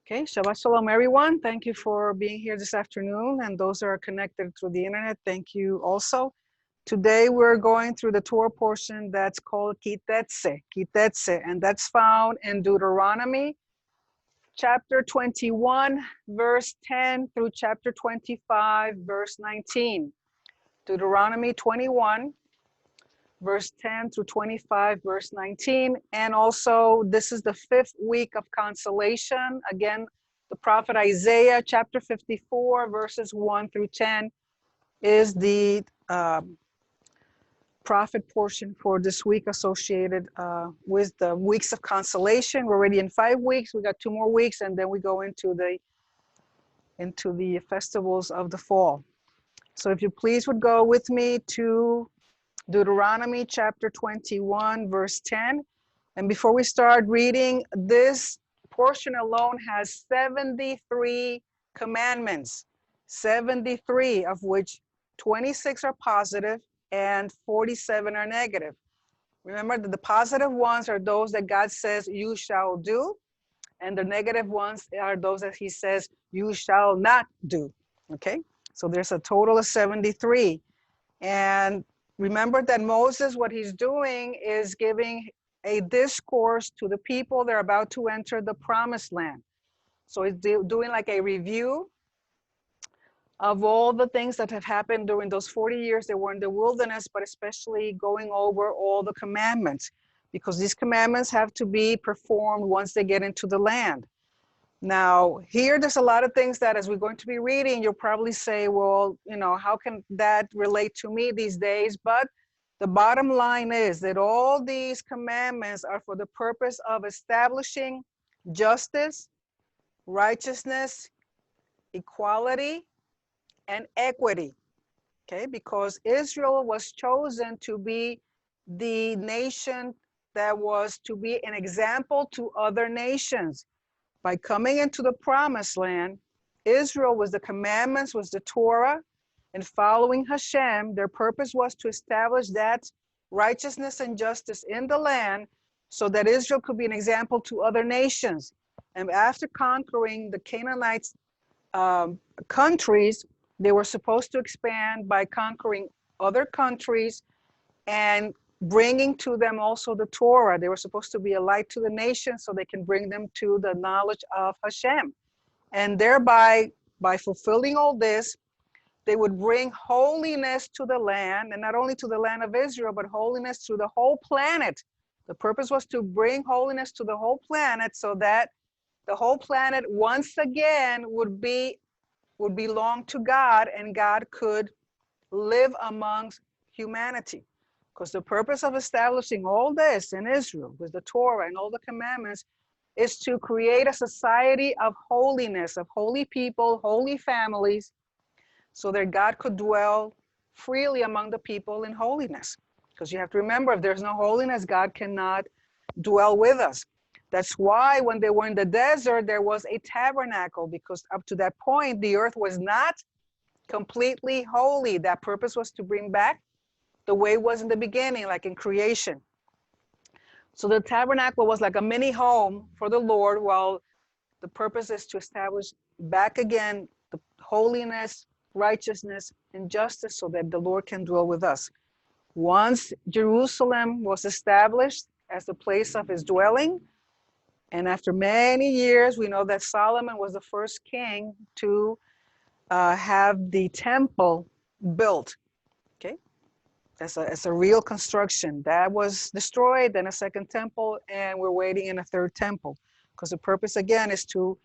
Okay, Shabbat Shalom, everyone. Thank you for being here this afternoon. And those that are connected through the internet, thank you also. Today, we're going through the Torah portion that's called Tetze, and that's found in Deuteronomy chapter 21, verse 10 through chapter 25, verse 19. Deuteronomy 21, verse 10 through 25, verse 19. And also, this is the 5th week of consolation. Again, the prophet Isaiah, chapter 54, verses 1 through 10, is the prophet portion for this week associated with the weeks of consolation. We're already in 5 weeks. We got 2 more weeks, and then we go into the festivals of the fall. So if you please would go with me to Deuteronomy chapter 21, verse 10. And before we start reading, this portion alone has 73 commandments, 73 of which 26 are positive and 47 are negative. Remember that the positive ones are those that God says you shall do, and the negative ones are those that he says you shall not do. Okay, so there's a total of 73. And remember that Moses, what he's doing is giving a discourse to the people that are about to enter the promised land. So he's doing like a review of all the things that have happened during those 40 years they were in the wilderness, but especially going over all the commandments, because these commandments have to be performed once they get into the land. Now, here, there's a lot of things that as we're going to be reading, you'll probably say, well, you know, how can that relate to me these days? But the bottom line is that all these commandments are for the purpose of establishing justice, righteousness, equality, and equity, okay? Because Israel was chosen to be the nation that was to be an example to other nations. By coming into the promised land, Israel was the commandments, was the Torah, and following Hashem, their purpose was to establish that righteousness and justice in the land so that Israel could be an example to other nations. And after conquering the Canaanite countries, they were supposed to expand by conquering other countries and bringing to them also the Torah. They were supposed to be a light to the nation so they can bring them to the knowledge of Hashem. And thereby, by fulfilling all this, they would bring holiness to the land, and not only to the land of Israel, but holiness to the whole planet. The purpose was to bring holiness to the whole planet so that the whole planet once again would belong to God, and God could live amongst humanity. Because the purpose of establishing all this in Israel with the Torah and all the commandments is to create a society of holiness, of holy people, holy families, so that God could dwell freely among the people in holiness. Because you have to remember, if there's no holiness, God cannot dwell with us. That's why when they were in the desert, there was a tabernacle, because up to that point, the earth was not completely holy. That purpose was to bring back the way it was in the beginning, like in creation. So the tabernacle was like a mini home for the Lord, while the purpose is to establish back again the holiness, righteousness, and justice so that the Lord can dwell with us. Once Jerusalem was established as the place of his dwelling, and after many years, we know that Solomon was the first king to have the temple built. Okay, it's a real construction that was destroyed. Then a second temple, and we're waiting in a third temple, because the purpose again is to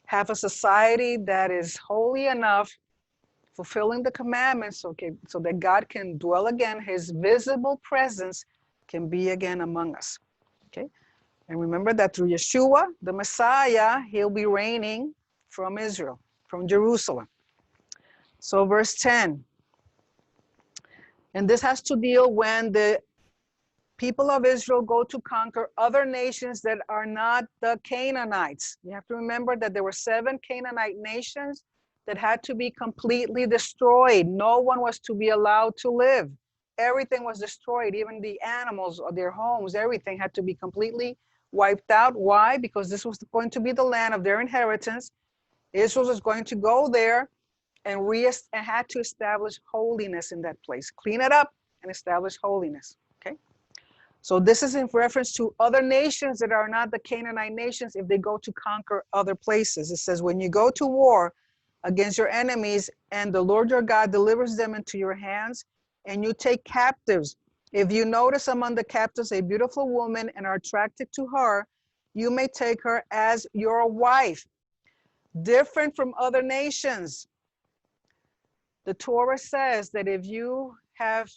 have a society that is holy enough, fulfilling the commandments, okay, so that God can dwell again. His visible presence can be again among us. Okay, and remember that through Yeshua, the Messiah, he'll be reigning from Israel, from Jerusalem. So verse 10, and this has to deal when the people of Israel go to conquer other nations that are not the Canaanites. You have to remember that there were 7 Canaanite nations that had to be completely destroyed. No one was to be allowed to live. Everything was destroyed, even the animals or their homes, everything had to be completely wiped out. Why? Because this was going to be the land of their inheritance. Israel was going to go there and had to establish holiness in that place. Clean it up and establish holiness. Okay. So this is in reference to other nations that are not the Canaanite nations if they go to conquer other places. It says, when you go to war against your enemies and the Lord your God delivers them into your hands and you take captives. If you notice among the captives a beautiful woman and are attracted to her, you may take her as your wife. Different from other nations. The Torah says that if you have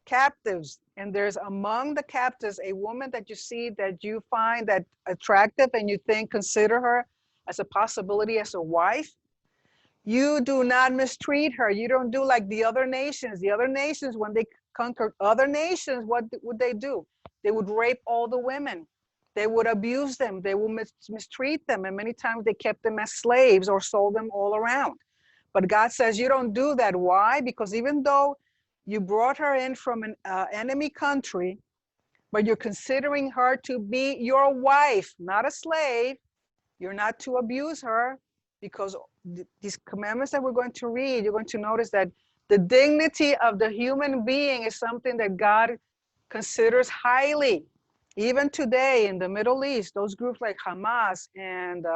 captives and there's among the captives a woman that you see that you find that attractive and you think consider her as a possibility as a wife, you do not mistreat her. You don't do like the other nations. The other nations, when they conquered other nations, what would they do? They would rape all the women. They would abuse them. They would mistreat them. And many times they kept them as slaves or sold them all around. But God says you don't do that. Why? Because even though you brought her in from an enemy country, but you're considering her to be your wife, not a slave. You're not to abuse her, because these commandments that we're going to read, you're going to notice that the dignity of the human being is something that God considers highly. Even today in the Middle East, those groups like Hamas and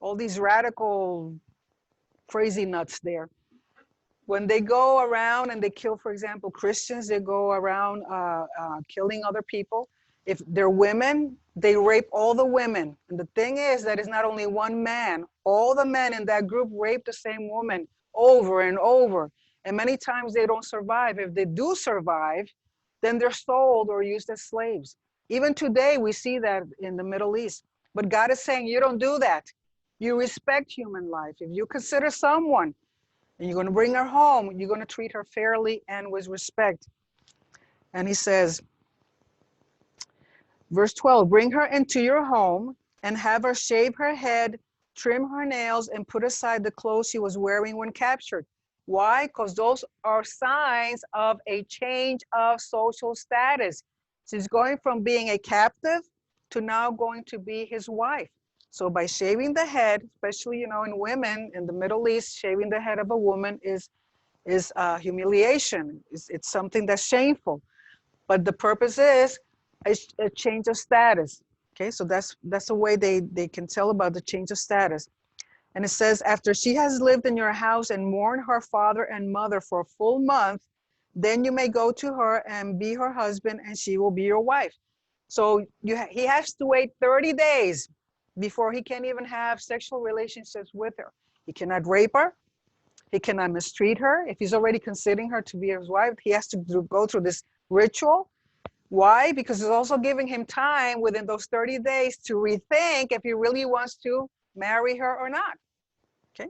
all these radical crazy nuts there, when they go around and they kill, for example, Christians, they go around killing other people. If they're women, they rape all the women. And the thing is that it's not only one man. All the men in that group rape the same woman over and over. And many times they don't survive. If they do survive, then they're sold or used as slaves. Even today, we see that in the Middle East. But God is saying, you don't do that. You respect human life. If you consider someone and you're going to bring her home, you're going to treat her fairly and with respect. And he says, verse 12, bring her into your home and have her shave her head, trim her nails, and put aside the clothes she was wearing when captured. Why? Because those are signs of a change of social status. She's going from being a captive to now going to be his wife. So by shaving the head, especially, in women in the Middle East, shaving the head of a woman is humiliation. It's something that's shameful. But the purpose is a change of status. Okay, so that's the way they can tell about the change of status. And it says, after she has lived in your house and mourned her father and mother for a full month, then you may go to her and be her husband, and she will be your wife. So he has to wait 30 days before he can even have sexual relationships with her. He cannot rape her. He cannot mistreat her. If he's already considering her to be his wife, he has to go through this ritual. Why? Because it's also giving him time within those 30 days to rethink if he really wants to marry her or not. Okay.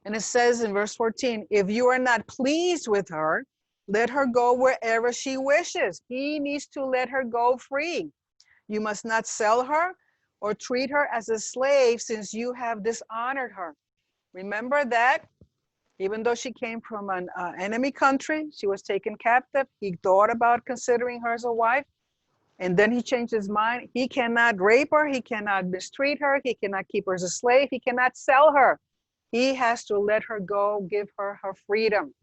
And it says in verse 14, if you are not pleased with her, let her go wherever she wishes. He needs to let her go free. You must not sell her or treat her as a slave, since you have dishonored her. Remember that even though she came from an enemy country, she was taken captive. He thought about considering her as a wife, and then he changed his mind. He cannot rape her. He cannot mistreat her. He cannot keep her as a slave. He cannot sell her. He has to let her go, give her her freedom,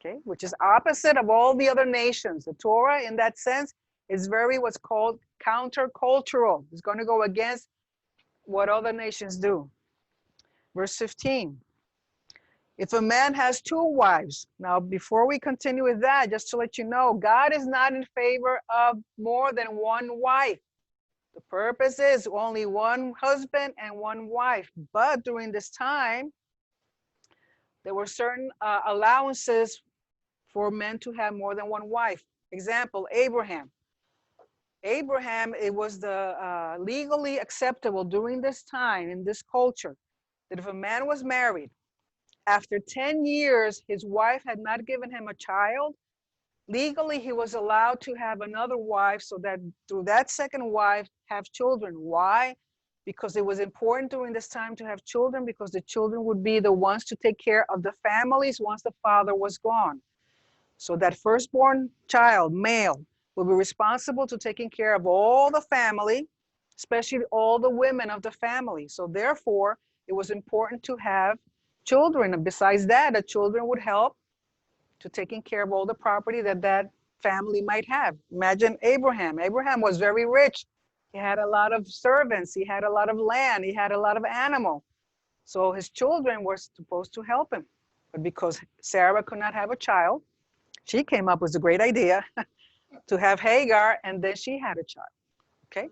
okay, which is opposite of all the other nations. The Torah, in that sense, is very what's called countercultural. It's going to go against what other nations do. Verse 15. If a man has two wives, now before we continue with that, just to let you know, God is not in favor of more than one wife. The purpose is only one husband and one wife. But during this time, there were certain allowances for men to have more than one wife. Example, Abraham. Abraham, it was the legally acceptable during this time, in this culture, that if a man was married, after 10 years, his wife had not given him a child, legally he was allowed to have another wife, so that through that second wife have children. Why? Because it was important during this time to have children, because the children would be the ones to take care of the families once the father was gone. So that firstborn child, male, will be responsible to taking care of all the family, especially all the women of the family. So therefore, it was important to have children. And besides that, the children would help to taking care of all the property that that family might have. Imagine Abraham. Abraham was very rich. He had a lot of servants. He had a lot of land. He had a lot of animal. So his children were supposed to help him. But because Sarah could not have a child, she came up with a great idea to have Hagar, and then she had a child. Okay?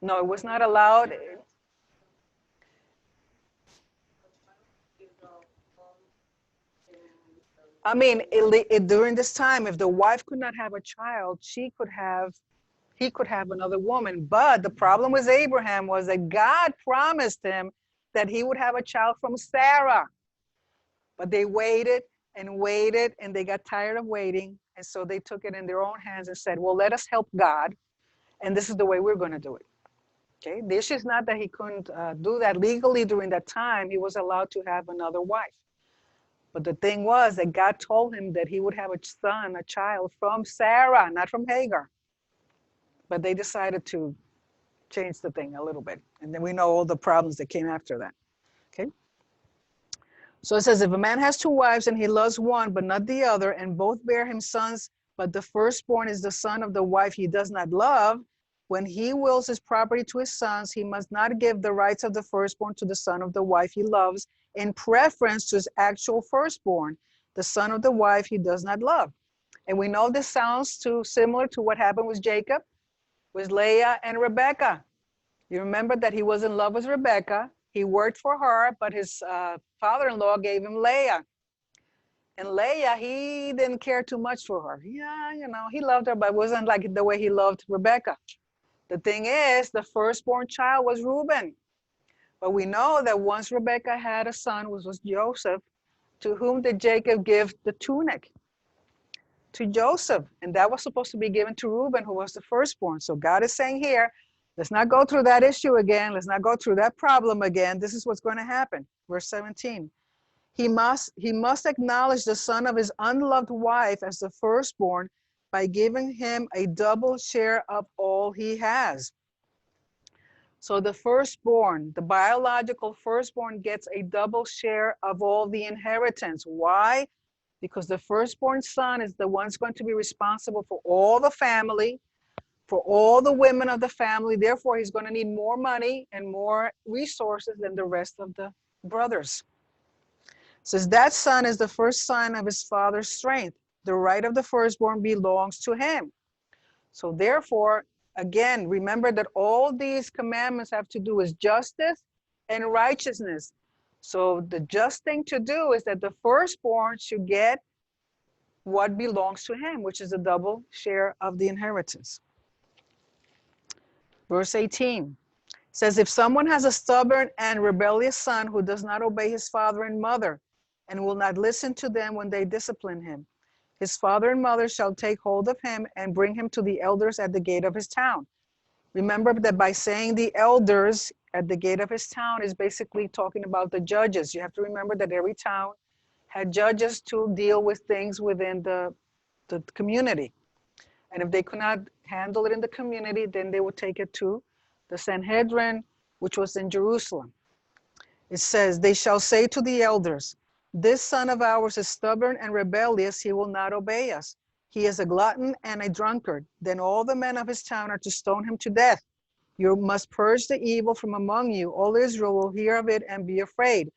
No, it was not allowed. I mean, during this time, if the wife could not have a child, he could have another woman. But the problem with Abraham was that God promised him that he would have a child from Sarah. But they waited and waited, and they got tired of waiting. And so they took it in their own hands and said, well, let us help God. And this is the way we're going to do it. Okay, the issue is not that he couldn't do that legally during that time. He was allowed to have another wife. But the thing was that God told him that he would have a son, a child from Sarah, not from Hagar. But they decided to change the thing a little bit. And then we know all the problems that came after that. Okay. So it says, if a man has two wives and he loves one, but not the other, and both bear him sons, but the firstborn is the son of the wife he does not love, when he wills his property to his sons, he must not give the rights of the firstborn to the son of the wife he loves in preference to his actual firstborn, the son of the wife he does not love. And we know this sounds too similar to what happened with Jacob, with Leah and Rebekah. You remember that he was in love with Rebekah. He worked for her, but his father-in-law gave him Leah. And Leah, he didn't care too much for her. Yeah, he loved her, but it wasn't like the way he loved Rebekah. The thing is, the firstborn child was Reuben. But we know that once Rebekah had a son, which was Joseph, to whom did Jacob give the tunic? To Joseph. And that was supposed to be given to Reuben, who was the firstborn. So God is saying here, let's not go through that issue again. Let's not go through that problem again. This is what's going to happen. Verse 17. He must acknowledge the son of his unloved wife as the firstborn by giving him a double share of all he has. So the firstborn, the biological firstborn, gets a double share of all the inheritance. Why? Because the firstborn son is the one who's going to be responsible for all the family, for all the women of the family. Therefore, he's going to need more money and more resources than the rest of the brothers. It says that son is the first son of his father's strength. The right of the firstborn belongs to him. So therefore, again, remember that all these commandments have to do with justice and righteousness. So the just thing to do is that the firstborn should get what belongs to him, which is a double share of the inheritance. Verse 18 says, if someone has a stubborn and rebellious son who does not obey his father and mother and will not listen to them when they discipline him, his father and mother shall take hold of him and bring him to the elders at the gate of his town. Remember that by saying the elders at the gate of his town is basically talking about the judges. You have to remember that every town had judges to deal with things within the community. And if they could not handle it in the community, then they would take it to the Sanhedrin, which was in Jerusalem. It says, they shall say to the elders, this son of ours is stubborn and rebellious. He will not obey us. He is a glutton and a drunkard. Then all the men of his town are to stone him to death. You must purge the evil from among you. All Israel will hear of it and be afraid.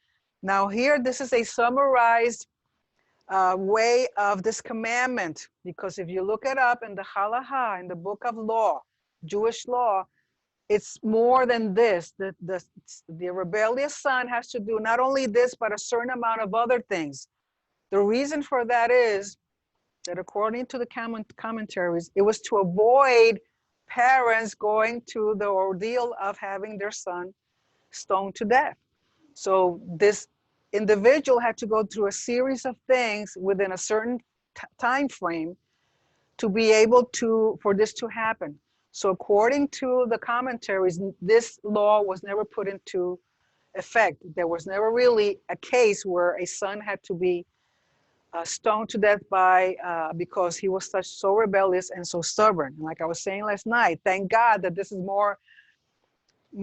Now here, this is a summarized way of this commandment, because if you look it up in the Halacha, in the book of law, Jewish law, it's more than this. The rebellious son has to do not only this, but a certain amount of other things. The reason for that is that according to the commentaries, it was to avoid parents going to the ordeal of having their son stoned to death. So this individual had to go through a series of things within a certain time frame to be able to, for this to happen. So according to the commentaries, this law was never put into effect. There was never really a case where a son had to be stoned to death by because he was so rebellious and so stubborn. Like I was saying last night, thank God that this is more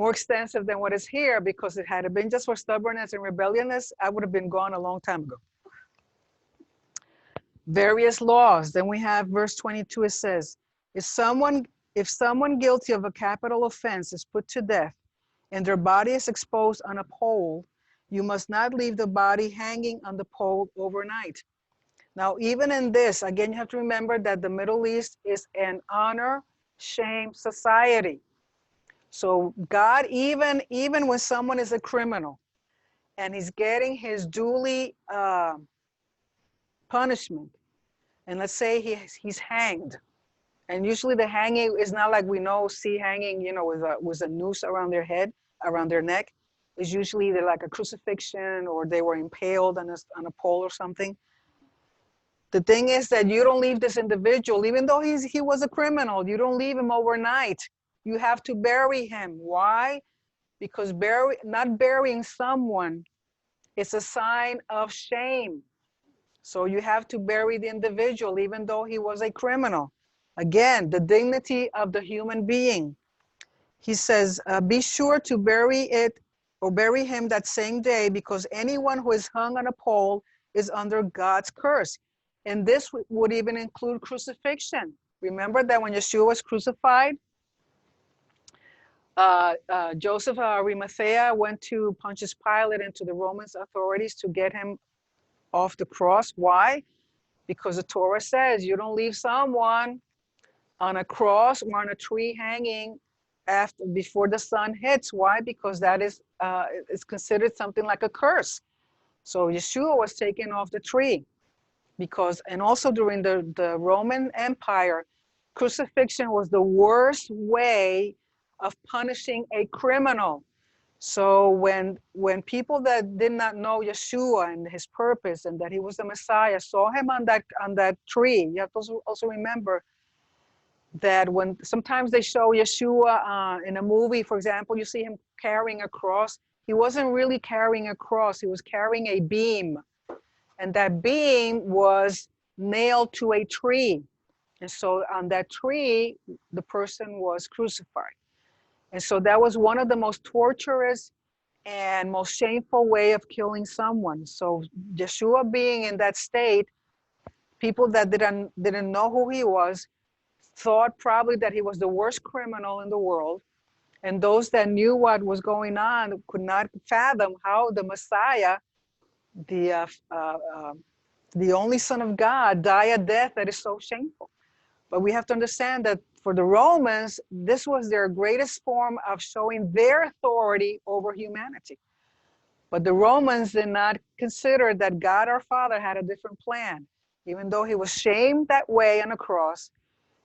extensive than what is here, because it had it been just for stubbornness and rebelliousness, I would have been gone a long time ago. Various laws. Then we have verse 22. It says, if someone guilty of a capital offense is put to death and their body is exposed on a pole, you must not leave the body hanging on the pole overnight. Now, even in this, again, you have to remember that the Middle East is an honor-shame society. So God, even when someone is a criminal and he's getting his duly punishment, and let's say he's hanged, and usually the hanging is not like we see hanging, with a noose around their head, around their neck. It's usually they're like a crucifixion, or they were impaled on a pole or something. The thing is that you don't leave this individual, even though he was a criminal, you don't leave him overnight. You have to bury him. Why? Because not burying someone is a sign of shame. So you have to bury the individual, even though he was a criminal. Again, the dignity of the human being. He says, be sure to bury him that same day, because anyone who is hung on a pole is under God's curse. And this would even include crucifixion. Remember that when Yeshua was crucified, Joseph Arimathea went to Pontius Pilate and to the Roman authorities to get him off the cross. Why? Because the Torah says you don't leave someone on a cross or on a tree hanging before the sun hits. Why? Because that is considered something like a curse. So Yeshua was taken off the tree and also during the Roman Empire, crucifixion was the worst way of punishing a criminal. So when people that did not know Yeshua and his purpose and that he was the Messiah saw him on that tree, you have to also remember that when sometimes they show Yeshua in a movie, for example, you see him carrying a cross. He wasn't really carrying a cross, he was carrying a beam. And that beam was nailed to a tree. And so on that tree, the person was crucified. And so that was one of the most torturous and most shameful way of killing someone. So Yeshua being in that state, people that didn't know who he was, thought probably that he was the worst criminal in the world. And those that knew what was going on could not fathom how the Messiah, the only Son of God, die a death that is so shameful. But we have to understand that for the Romans, this was their greatest form of showing their authority over humanity. But the Romans did not consider that God our Father had a different plan. Even though he was shamed that way on a cross,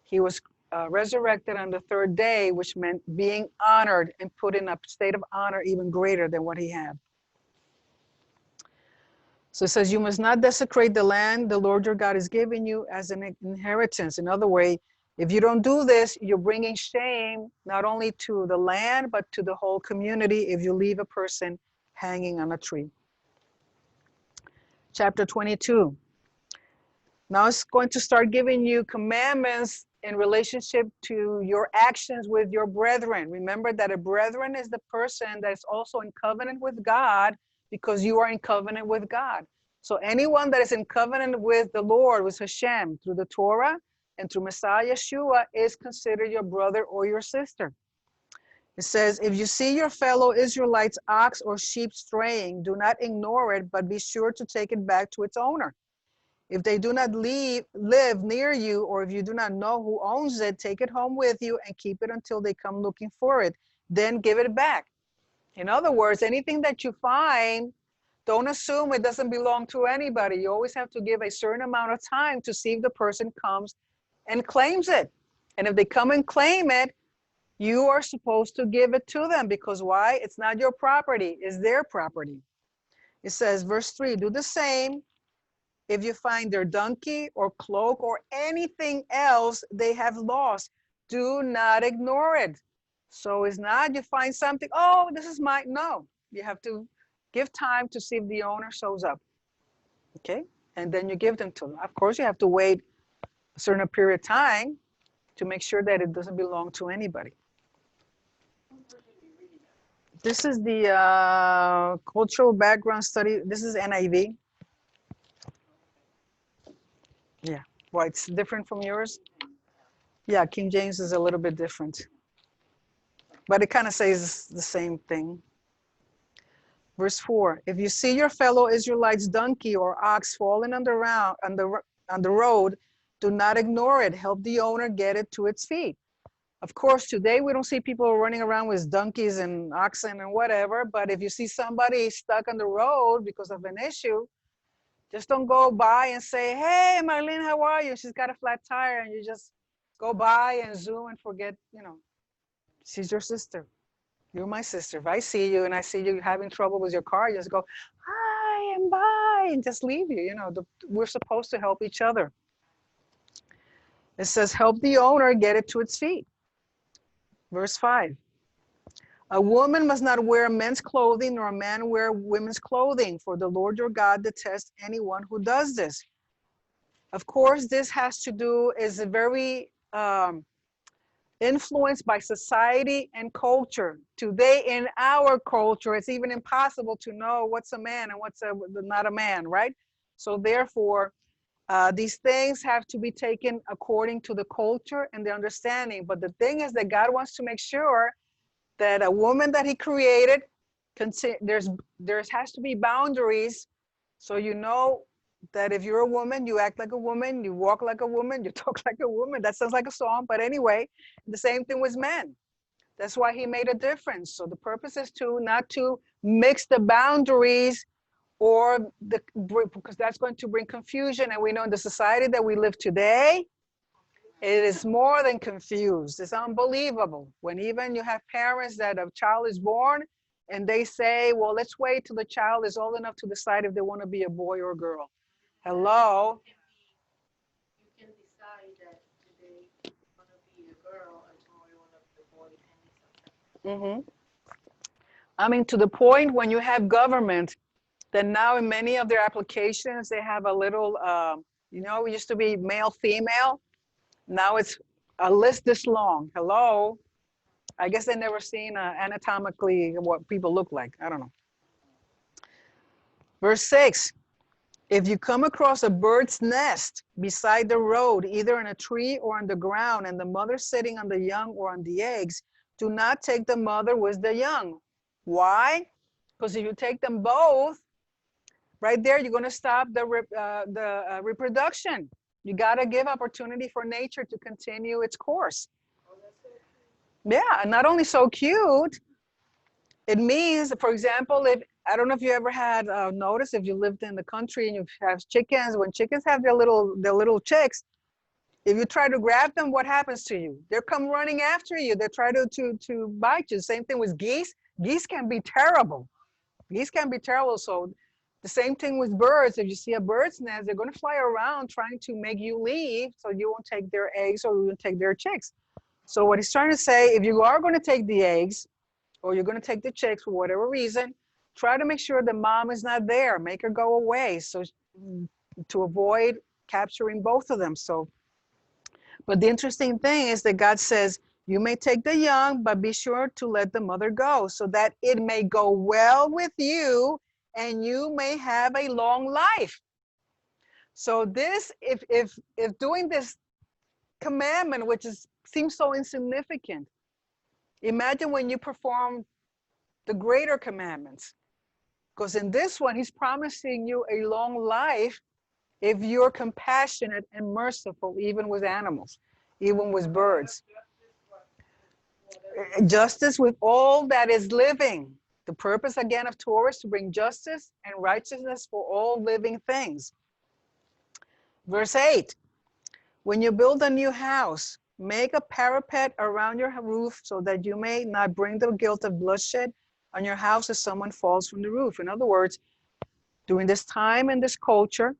he was resurrected on the third day, which meant being honored and put in a state of honor even greater than what he had. So it says, you must not desecrate the land the Lord your God is giving you as an inheritance. In other words, if you don't do this, you're bringing shame not only to the land, but to the whole community if you leave a person hanging on a tree. Chapter 22. Now it's going to start giving you commandments in relationship to your actions with your brethren. Remember that a brethren is the person that is also in covenant with God, because you are in covenant with God. So anyone that is in covenant with the Lord, with Hashem, through the Torah and through Messiah Yeshua, is considered your brother or your sister. It says, if you see your fellow Israelites' ox or sheep straying, do not ignore it, but be sure to take it back to its owner. If they do not live near you, or if you do not know who owns it, take it home with you and keep it until they come looking for it. Then give it back. In other words, anything that you find, don't assume it doesn't belong to anybody. You always have to give a certain amount of time to see if the person comes and claims it. And if they come and claim it, you are supposed to give it to them, because why? It's not your property, it's their property. It says, verse 3, do the same if you find their donkey or cloak or anything else they have lost. Do not ignore it. So it's not you find something, oh, this is mine. No, you have to give time to see if the owner shows up. Okay. and then you give them to them. Of course, you have to wait a certain period of time to make sure that it doesn't belong to anybody. This is the cultural background study. This is NIV. Yeah. Why it's different from yours? Yeah, King James is a little bit different, but it kind of says the same thing. Verse 4, if you see your fellow Israelites' donkey or ox falling on the road, do not ignore it. Help the owner get it to its feet. Of course, today we don't see people running around with donkeys and oxen and whatever, but if you see somebody stuck on the road because of an issue, just don't go by and say, hey, Marlene, how are you? She's got a flat tire, and you just go by and zoom and forget, she's your sister. You're my sister. If I see you and I see you having trouble with your car, just go, hi and bye, and just leave you. We're supposed to help each other. It says, help the owner get it to its feet. Verse 5. A woman must not wear men's clothing, nor a man wear women's clothing, for the Lord your God detests anyone who does this. Of course, this has to do, is very influenced by society and culture. Today, in our culture, it's even impossible to know what's a man and what's not a man, right? So therefore, these things have to be taken according to the culture and the understanding. But the thing is that God wants to make sure that a woman that he created, there has to be boundaries. So that if you're a woman, you act like a woman, you walk like a woman, you talk like a woman. That sounds like a song, but anyway, the same thing with men. That's why he made a difference. So the purpose is not to mix the boundaries because that's going to bring confusion. And we know in the society that we live today, it is more than confused. It's unbelievable. When even you have parents that a child is born and they say, well, let's wait till the child is old enough to decide if they want to be a boy or a girl. Hello? You can decide that today you want to be a girl and tomorrow you want to be a boy, and it's okay. I mean, to the point when you have government that now in many of their applications, they have a little, it used to be male, female. Now it's a list this long. Hello? I guess they never seen anatomically what people look like. I don't know. Verse 6, if you come across a bird's nest beside the road, either in a tree or on the ground, and the mother sitting on the young or on the eggs, do not take the mother with the young. Why? Because if you take them both, right there, you're going to stop the reproduction. You got to give opportunity for nature to continue its course. Yeah, and not only so cute, it means, for example, I don't know if you ever had noticed if you lived in the country and you have chickens, when chickens have their little chicks, if you try to grab them, what happens to you? They come running after you. They try to bite you. Same thing with geese. Geese can be terrible. Geese can be terrible. So the same thing with birds. If you see a bird's nest, they're going to fly around trying to make you leave so you won't take their eggs or you won't take their chicks. So what he's trying to say, if you are going to take the eggs or you're going to take the chicks for whatever reason, try to make sure the mom is not there. Make her go away to avoid capturing both of them. But the interesting thing is that God says, you may take the young, but be sure to let the mother go so that it may go well with you and you may have a long life. So this, if doing this commandment, which seems so insignificant, imagine when you perform the greater commandments. Because in this one, he's promising you a long life if you're compassionate and merciful, even with animals, even with birds. Justice with all that is living. The purpose again of Torah is to bring justice and righteousness for all living things. Verse 8, when you build a new house, make a parapet around your roof so that you may not bring the guilt of bloodshed on your house if someone falls from the roof. In other words, during this time and this culture,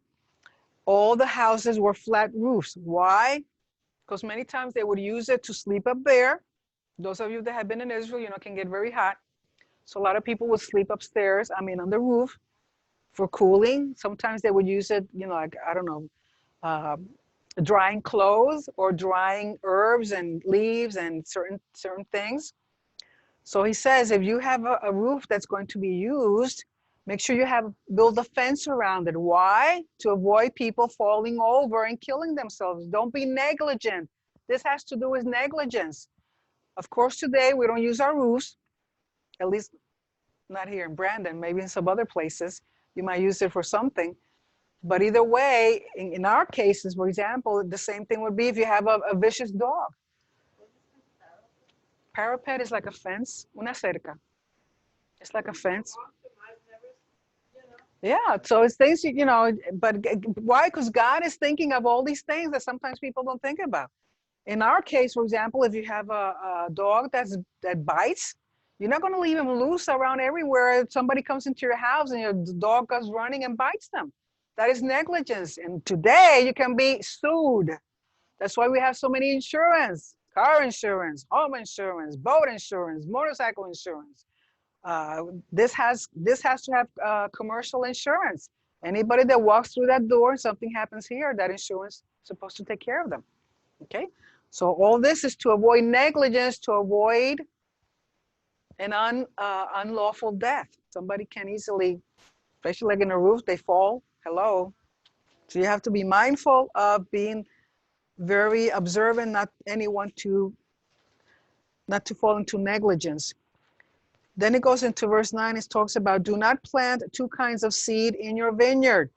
all the houses were flat roofs. Why? Because many times they would use it to sleep up there. Those of you that have been in Israel, it can get very hot. So a lot of people would sleep upstairs, on the roof, for cooling. Sometimes they would use it, you know, like, I don't know, drying clothes or drying herbs and leaves and certain things. So he says, if you have a roof that's going to be used, make sure you build a fence around it. Why? To avoid people falling over and killing themselves. Don't be negligent. This has to do with negligence. Of course, today we don't use our roofs, at least not here in Brandon, maybe in some other places. You might use it for something. But either way, in our cases, for example, the same thing would be if you have a vicious dog. Parapet is like a fence, una cerca. It's like a fence. Yeah, so it's things, you know, but why? Because God is thinking of all these things that sometimes people don't think about. In our case, for example, if you have a dog that bites, you're not going to leave him loose around everywhere. If somebody comes into your house and your dog goes running and bites them. That is negligence. And today you can be sued. That's why we have so many insurance: car insurance, home insurance, boat insurance, motorcycle insurance. This has to have commercial insurance. Anybody that walks through that door and something happens here, that insurance is supposed to take care of them. Okay, so all this is to avoid negligence, to avoid an unlawful death. Somebody can easily, especially like in a roof, they fall. Hello. So you have to be mindful of being very observant, not to fall into negligence. Then it goes into verse 9. It talks about, do not plant two kinds of seed in your vineyard.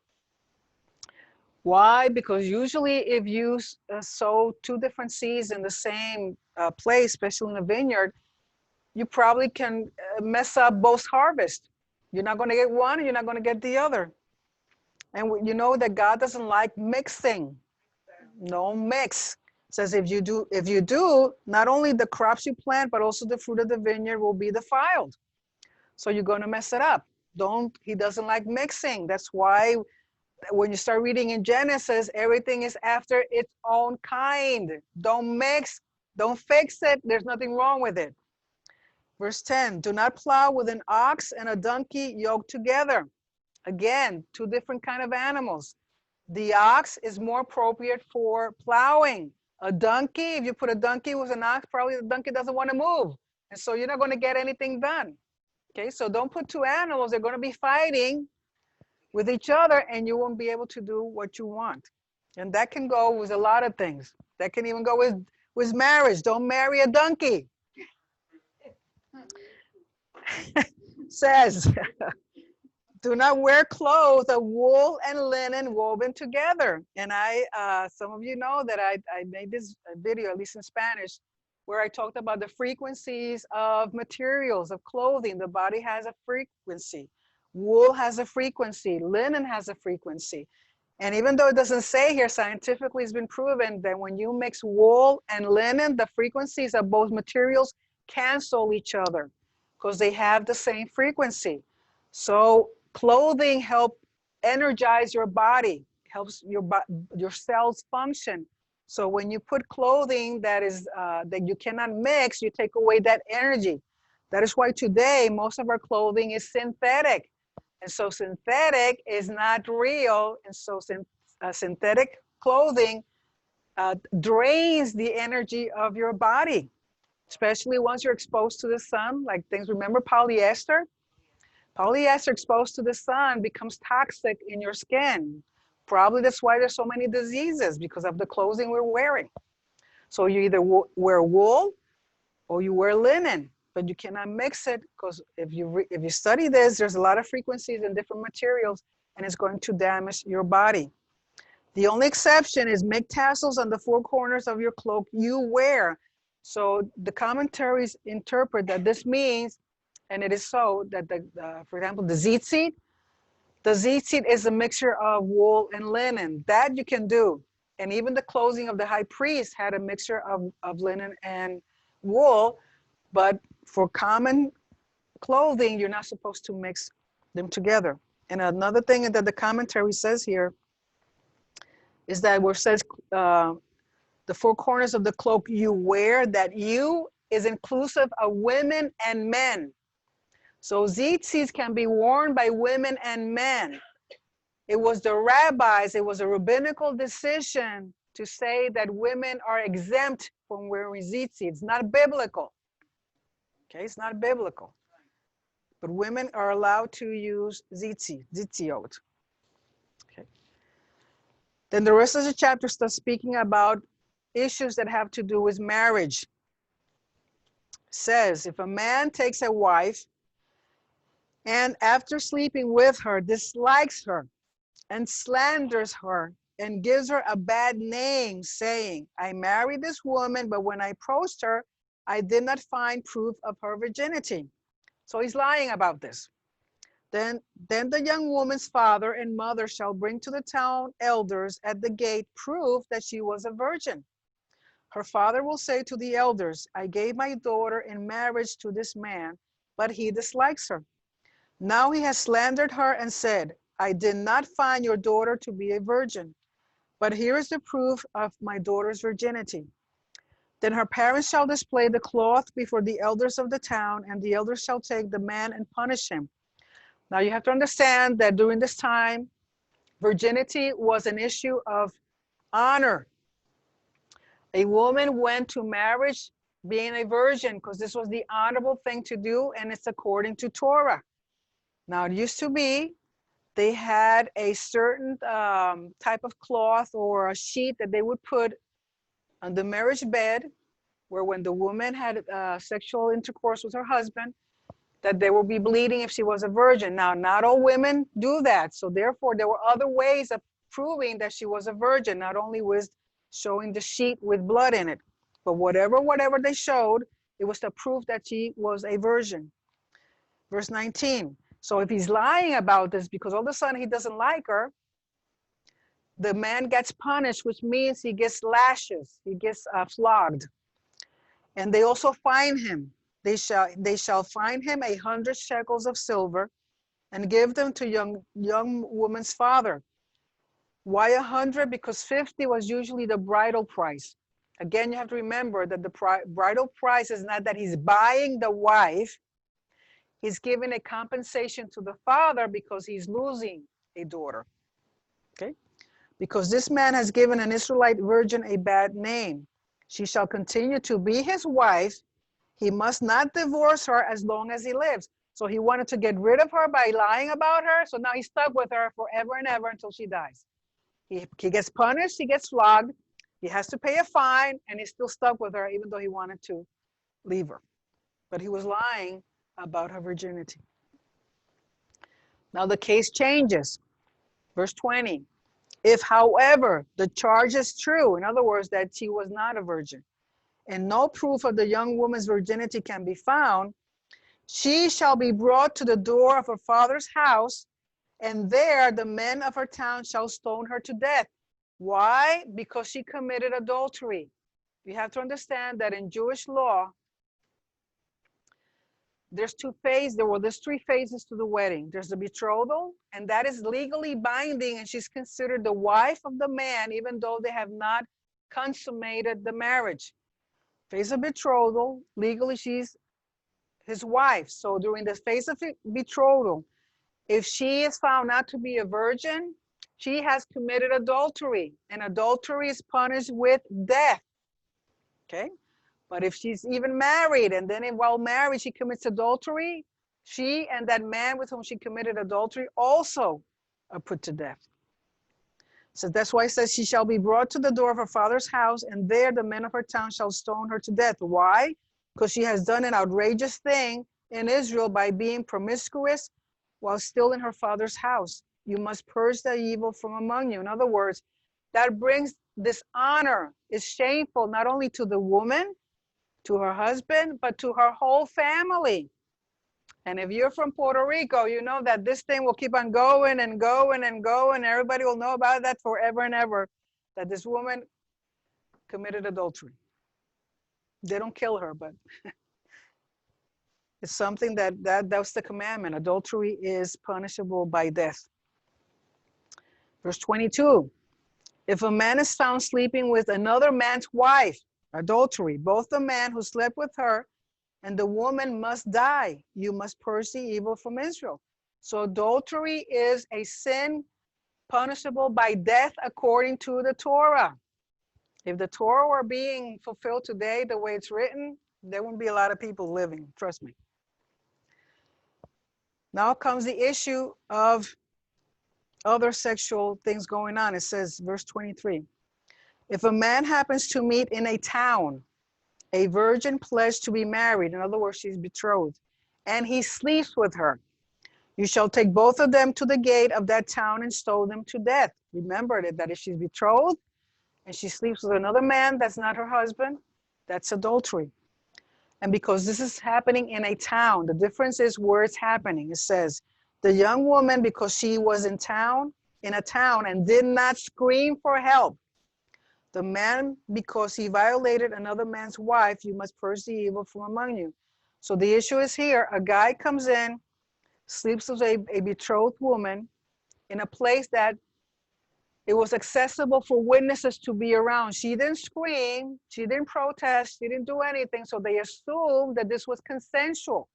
Why? Because usually if you sow two different seeds in the same place, especially in a vineyard, you probably can mess up both harvests. You're not going to get one and you're not going to get the other. And you know that God doesn't like mixing. No mix. It says if you do, not only the crops you plant, but also the fruit of the vineyard will be defiled. So you're going to mess it up. He doesn't like mixing. That's why when you start reading in Genesis, everything is after its own kind. Don't mix, don't fix it. There's nothing wrong with it. Verse 10, do not plow with an ox and a donkey yoked together. Again, two different kind of animals. The ox is more appropriate for plowing. A donkey, if you put a donkey with an ox, probably the donkey doesn't want to move. And so you're not going to get anything done. Okay, so don't put two animals. They're going to be fighting with each other and you won't be able to do what you want. And that can go with a lot of things. That can even go with marriage. Don't marry a donkey. Says, do not wear clothes of wool and linen woven together. And some of you know that I made this video, at least in Spanish, where I talked about the frequencies of materials, of clothing. The body has a frequency. Wool has a frequency. Linen has a frequency. And even though it doesn't say here, scientifically it's been proven that when you mix wool and linen, the frequencies of both materials cancel each other because they have the same frequency. So clothing helps energize your body, helps your cells function. So when you put clothing that you cannot mix, you take away that energy. That is why today most of our clothing is synthetic. And so synthetic is not real. And so synthetic clothing drains the energy of your body, especially once you're exposed to the sun, like things, remember polyester? Polyester exposed to the sun becomes toxic in your skin. Probably that's why there's so many diseases, because of the clothing we're wearing. So you either wear wool or you wear linen, but you cannot mix it, because if you study this, there's a lot of frequencies in different materials and it's going to damage your body. The only exception is make tassels on the four corners of your cloak you wear. So the commentaries interpret that this means, and it is so, that for example, the tzitzit is a mixture of wool and linen. That you can do. And even the clothing of the high priest had a mixture of linen and wool. But for common clothing, you're not supposed to mix them together. And another thing that the commentary says here is that where it says the four corners of the cloak you wear, that you is inclusive of women and men. So tzitzis can be worn by women and men. It was the rabbis, it was a rabbinical decision to say that women are exempt from wearing tzitzit. It's not biblical. Okay, it's not biblical. But women are allowed to use tzitziot. Okay. Then the rest of the chapter starts speaking about issues that have to do with marriage. Says, if a man takes a wife and after sleeping with her dislikes her and slanders her and gives her a bad name, saying, I married this woman, but when I approached her, I did not find proof of her virginity. So he's lying about this. Then the young woman's father and mother shall bring to the town elders at the gate proof that she was a virgin. Her father will say to the elders, I gave my daughter in marriage to this man, but he dislikes her. Now he has slandered her and said, I did not find your daughter to be a virgin, but here is the proof of my daughter's virginity. Then her parents shall display the cloth before the elders of the town, and the elders shall take the man and punish him. Now you have to understand that during this time, virginity was an issue of honor. A woman went to marriage being a virgin because this was the honorable thing to do, and it's according to Torah. Now it used to be they had a certain type of cloth or a sheet that they would put on the marriage bed, where when the woman had sexual intercourse with her husband, that they would be bleeding if she was a virgin. Now, not all women do that. So therefore, there were other ways of proving that she was a virgin, not only with showing the sheet with blood in it, but whatever they showed, it was to prove that she was a virgin. Verse 19. So if he's lying about this because all of a sudden he doesn't like her, the man gets punished, which means he gets lashes, he gets flogged. And they also fine him. They shall fine him 100 shekels of silver and give them to young woman's father. Why 100? Because 50 was usually the bridal price. Again, you have to remember that the bridal price is not that he's buying the wife. He's giving a compensation to the father because he's losing a daughter. Okay? Because this man has given an Israelite virgin a bad name. She shall continue to be his wife. He must not divorce her as long as he lives. So he wanted to get rid of her by lying about her. So now he's stuck with her forever and ever until she dies. He gets punished, he gets flogged, he has to pay a fine, and he's still stuck with her even though he wanted to leave her. But he was lying about her virginity. Now the case changes. Verse 20. If, however, the charge is true, in other words, that she was not a virgin, and no proof of the young woman's virginity can be found, she shall be brought to the door of her father's house, and there the men of her town shall stone her to death. Why? Because she committed adultery. You have to understand that in Jewish law, there's three phases to the wedding. There's the betrothal, and that is legally binding, and she's considered the wife of the man, even though they have not consummated the marriage. Phase of betrothal, legally she's his wife. So during the phase of betrothal, if she is found not to be a virgin, she has committed adultery, and adultery is punished with death. Okay? But if she's even married, and then while married she commits adultery, she and that man with whom she committed adultery also are put to death. So that's why it says she shall be brought to the door of her father's house, and there the men of her town shall stone her to death. Why? Because she has done an outrageous thing in Israel by being promiscuous while still in her father's house. You must purge the evil from among you. In other words, that brings dishonor. It's shameful not only to the woman, to her husband, but to her whole family. And if you're from Puerto Rico, you know that this thing will keep on going and going and going. Everybody will know about that forever and ever, that this woman committed adultery. They don't kill her, but it's something that's the commandment. Adultery is punishable by death. Verse 22, if a man is found sleeping with another man's wife, adultery, both the man who slept with her and the woman must die. You must purge the evil from Israel. So adultery is a sin punishable by death according to the Torah. If the Torah were being fulfilled today the way it's written, there wouldn't be a lot of people living, trust me. Now comes the issue of other sexual things going on. It says, verse 23, if a man happens to meet in a town a virgin pledged to be married, in other words, she's betrothed, and he sleeps with her, you shall take both of them to the gate of that town and stone them to death. Remember that if she's betrothed and she sleeps with another man that's not her husband, that's adultery. And because this is happening in a town, the difference is where it's happening. It says, the young woman, because she was in a town and did not scream for help. The man, because he violated another man's wife, you must purge the evil from among you. So the issue is here, a guy comes in, sleeps with a betrothed woman in a place that it was accessible for witnesses to be around. She didn't scream, she didn't protest, she didn't do anything, so they assumed that this was consensual.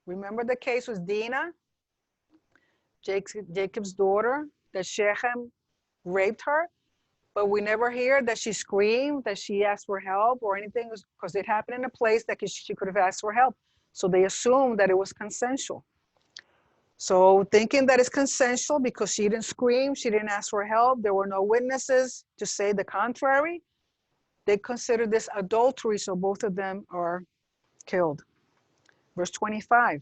Remember the case with Dinah, Jacob's daughter, that Shechem raped her, but we never hear that she screamed, that she asked for help or anything, because it happened in a place that she could have asked for help. So they assumed that it was consensual. So thinking that it's consensual because she didn't scream, she didn't ask for help, there were no witnesses to say the contrary, they consider this adultery, so both of them are killed. Verse 25.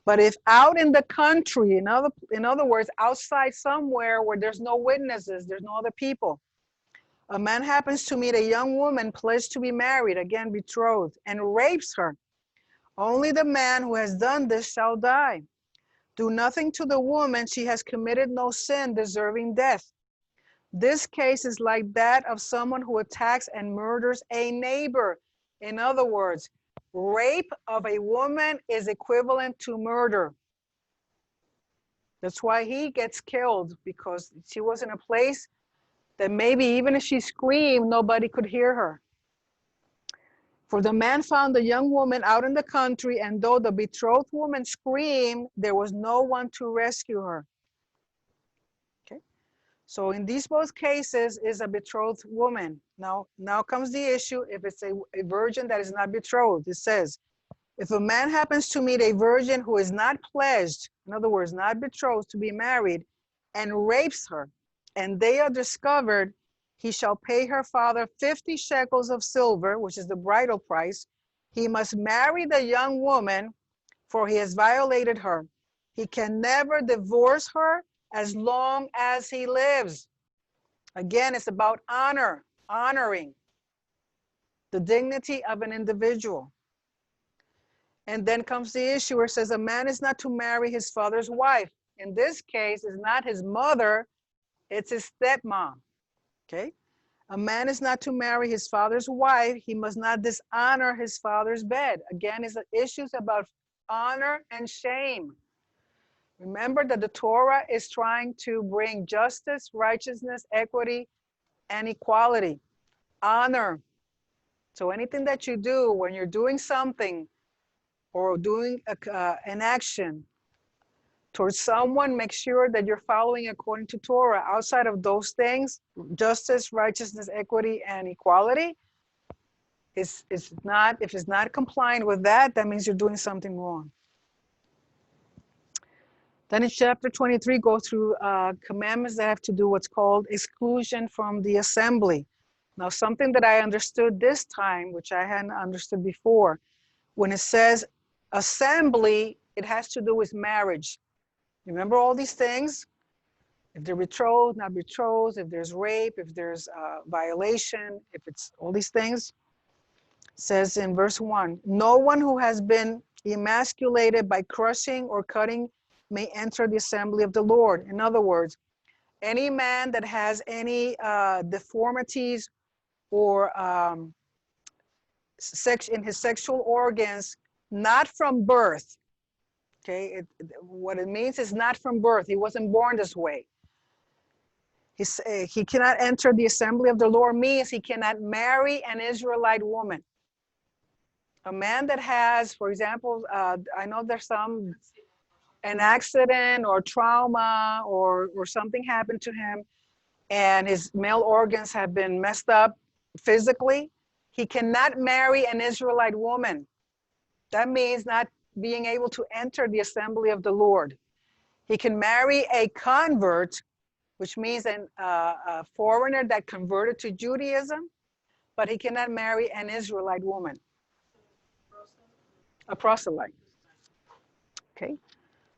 But if out in the country, in other words, outside somewhere where there's no witnesses, there's no other people, a man happens to meet a young woman pledged to be married, again betrothed, and rapes her, only the man who has done this shall die. Do nothing to the woman, she has committed no sin deserving death. This case is like that of someone who attacks and murders a neighbor. In other words, rape of a woman is equivalent to murder. That's why he gets killed, because she was in a place that maybe even if she screamed, nobody could hear her. For the man found the young woman out in the country, and though the betrothed woman screamed, there was no one to rescue her. Okay, so in these both cases is a betrothed woman. Now comes the issue if it's a virgin that is not betrothed. It says, if a man happens to meet a virgin who is not pledged, in other words, not betrothed to be married, and rapes her, and they are discovered, he shall pay her father 50 shekels of silver, which is the bridal price. He must marry the young woman, for he has violated her. He can never divorce her as long as he lives. Again, it's about honor, honoring the dignity of an individual. And then comes the issue where it says a man is not to marry his father's wife. In this case, it's not his mother, it's his stepmom. Okay? A man is not to marry his father's wife. He must not dishonor his father's bed. Again, it's issues about honor and shame. Remember that the Torah is trying to bring justice, righteousness, equity, and equality. Honor. So anything that you do when you're doing something or doing an action towards someone, make sure that you're following according to Torah. Outside of those things, justice, righteousness, equity, and equality, if it's not compliant with that, that means you're doing something wrong. Then in chapter 23, go through commandments that have to do what's called exclusion from the assembly. Now, something that I understood this time, which I hadn't understood before, when it says assembly, it has to do with marriage. Remember all these things? If they're betrothed, not betrothed, if there's rape, if there's violation, if it's all these things. It says in verse 1, no one who has been emasculated by crushing or cutting may enter the assembly of the Lord. In other words, any man that has any deformities or in his sexual organs, not from birth. Okay, what it means is not from birth. He wasn't born this way. He cannot enter the assembly of the Lord, means he cannot marry an Israelite woman. A man that has, for example, I know there's some an accident or trauma or something happened to him and his male organs have been messed up physically, he cannot marry an Israelite woman. That means not being able to enter the assembly of the Lord. He can marry a convert, which means a foreigner that converted to Judaism, but he cannot marry an Israelite woman, a proselyte. Okay.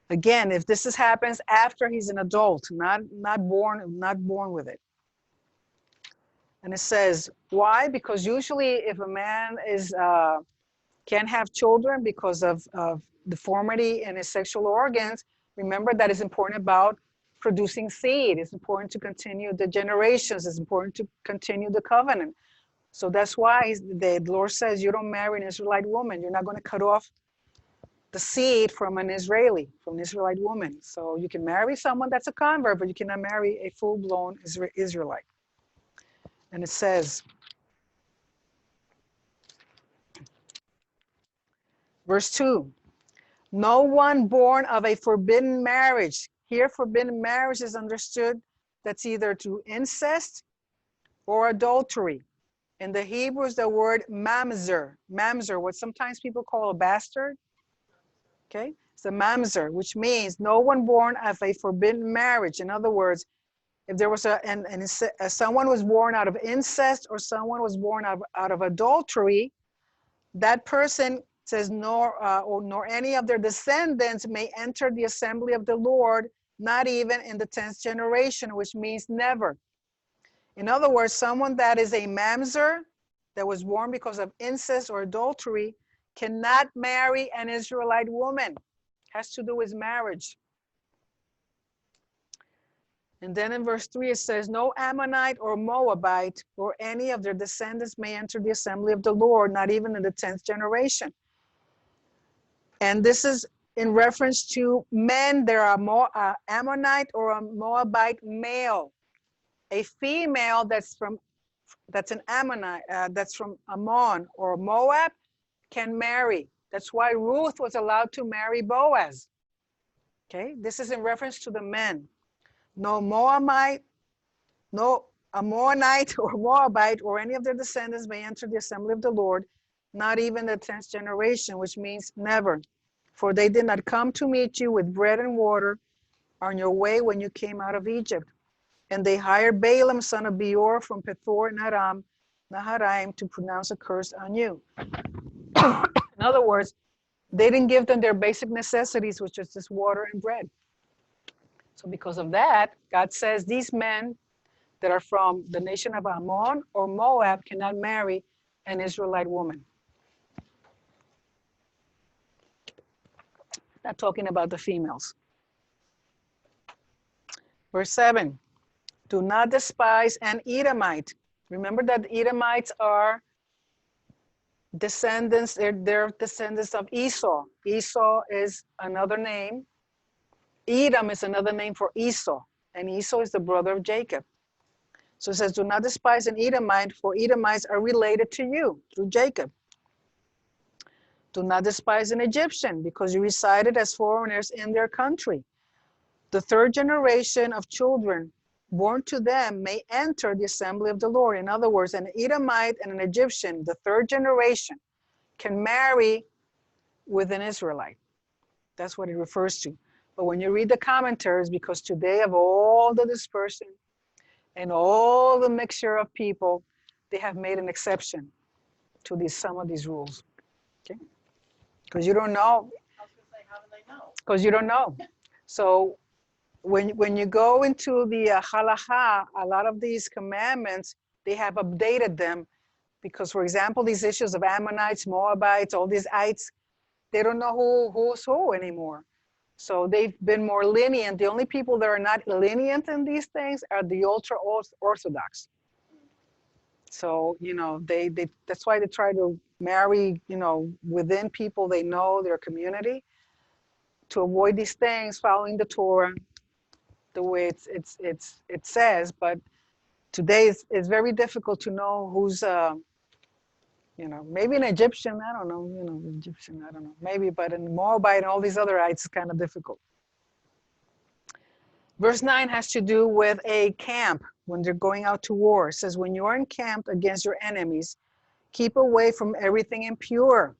Again, if happens after he's an adult, not born with it. And it says why? Because usually, if a man can't have children because of deformity in his sexual organs, remember that it's important about producing seed. It's important to continue the generations. It's important to continue the covenant. So that's why the Lord says you don't marry an Israelite woman. You're not going to cut off the seed from an Israelite woman. So you can marry someone that's a convert, but you cannot marry a full-blown Israelite. And it says, verse 2, no one born of a forbidden marriage. Here, forbidden marriage is understood that's either through incest or adultery. In the Hebrew is the word mamzer. Mamzer, what sometimes people call a bastard. Okay, it's a mamzer, which means no one born of a forbidden marriage. In other words, if there was someone was born out of incest or someone was born out of adultery, that person says nor any of their descendants may enter the assembly of the Lord, not even in the 10th generation, which means never. In other words, someone that is a mamzer, that was born because of incest or adultery, cannot marry an Israelite woman. Has to do with marriage. And then in verse 3 it says, no Ammonite or Moabite or any of their descendants may enter the assembly of the Lord, not even in the 10th generation. And this is in reference to men. There are more Ammonite or a Moabite male. A female that's an Ammonite, that's from Ammon or Moab, can marry. That's why Ruth was allowed to marry Boaz. Okay, this is in reference to the men. No Moabite, no Ammonite or Moabite or any of their descendants may enter the assembly of the Lord, not even the 10th generation, which means never. For they did not come to meet you with bread and water on your way when you came out of Egypt. And they hired Balaam, son of Beor, from Pethor and Naharaim, to pronounce a curse on you. In other words, they didn't give them their basic necessities, which is just water and bread. So because of that, God says these men that are from the nation of Ammon or Moab cannot marry an Israelite woman. Not talking about the females. Verse 7, do not despise an Edomite. Remember that Edomites are descendants, they're descendants of Esau. Esau is another name. Edom is another name for Esau, and Esau is the brother of Jacob. So it says, do not despise an Edomite, for Edomites are related to you through Jacob. Do not despise an Egyptian, because you resided as foreigners in their country. The third generation of children born to them may enter the assembly of the Lord. In other words, an Edomite and an Egyptian, the third generation, can marry with an Israelite. That's what it refers to. But when you read the commentaries, because today of all the dispersion and all the mixture of people, they have made an exception to some of these rules. Okay? Because you don't know. I was going to say, how do they know? Because you don't know. So when you go into the halacha, a lot of these commandments, they have updated them because, for example, these issues of Ammonites, Moabites, all these ites, they don't know who's who anymore. So they've been more lenient. The only people that are not lenient in these things are the ultra Orthodox. So, that's why they try to marry, within people they know, their community, to avoid these things, following the Torah the way it says. But today it's very difficult to know who's, maybe an Egyptian, I don't know, Egyptian, I don't know, maybe, but in Moabite and all these other ites, it's kind of difficult. Verse 9 has to do with a camp when they're going out to war. It says, when you are encamped against your enemies, keep away from everything impure.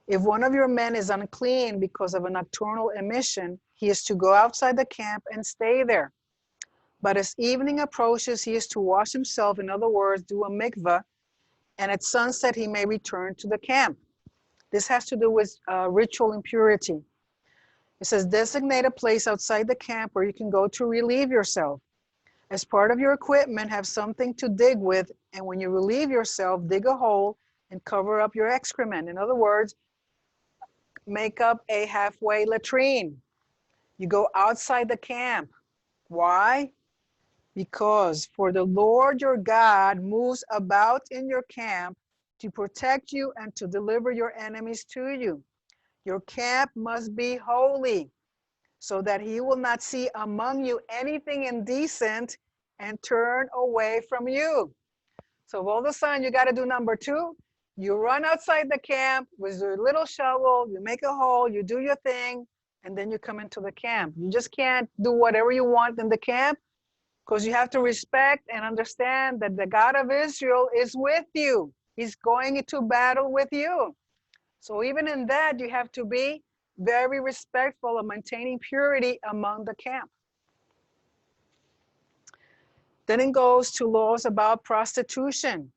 If one of your men is unclean because of a nocturnal emission, he is to go outside the camp and stay there. But as evening approaches, he is to wash himself, in other words, do a mikvah, and at sunset he may return to the camp. This has to do with ritual impurity. It says, designate a place outside the camp where you can go to relieve yourself. As part of your equipment, have something to dig with, and when you relieve yourself, dig a hole and cover up your excrement. In other words, make up a halfway latrine. You go outside the camp. Why? Because for the Lord your God moves about in your camp to protect you and to deliver your enemies to you. Your camp must be holy, so that he will not see among you anything indecent and turn away from you. So all of a sudden you got to do number 2. You run outside the camp with your little shovel, you make a hole, you do your thing, and then you come into the camp. You just can't do whatever you want in the camp, because you have to respect and understand that the God of Israel is with you. He's going into battle with you. So even in that, you have to be very respectful of maintaining purity among the camp. Then it goes to laws about prostitution.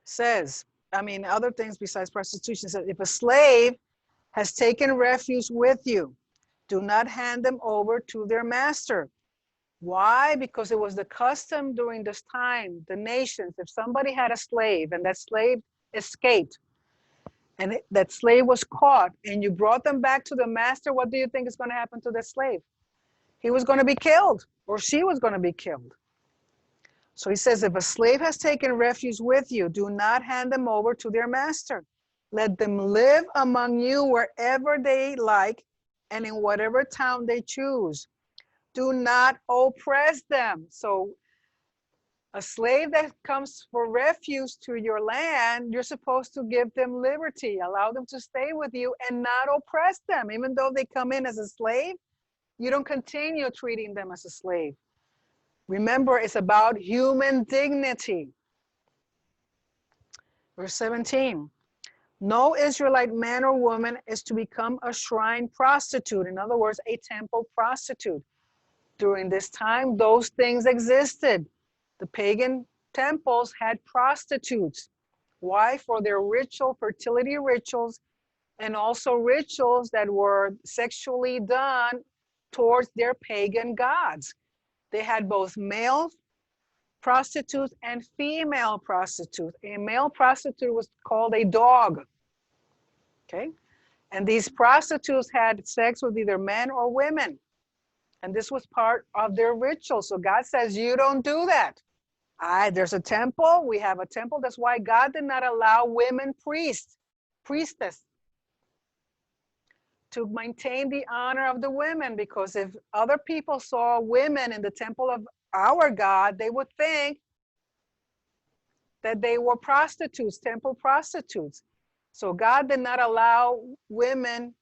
Says, other things besides prostitution. Says, if a slave has taken refuge with you, do not hand them over to their master. Why? Because it was the custom during this time, the nations, if somebody had a slave and that slave escaped, and that slave was caught, and you brought them back to the master, what do you think is going to happen to the slave? He was going to be killed, or she was going to be killed. So he says, if a slave has taken refuge with you, do not hand them over to their master. Let them live among you wherever they like and in whatever town they choose. Do not oppress them. So a slave that comes for refuge to your land, you're supposed to give them liberty, allow them to stay with you and not oppress them. Even though they come in as a slave, you don't continue treating them as a slave. Remember, it's about human dignity. Verse 17, no Israelite man or woman is to become a shrine prostitute. In other words, a temple prostitute. During this time, those things existed. The pagan temples had prostitutes. Why? For their ritual, fertility rituals, and also rituals that were sexually done towards their pagan gods. They had both male prostitutes and female prostitutes. A male prostitute was called a dog. Okay? And these prostitutes had sex with either men or women. And this was part of their ritual. So God says, you don't do that. There's a temple. We have a temple. That's why God did not allow women priestess, to maintain the honor of the women. Because if other people saw women in the temple of our God, they would think that they were prostitutes, temple prostitutes. So God did not allow women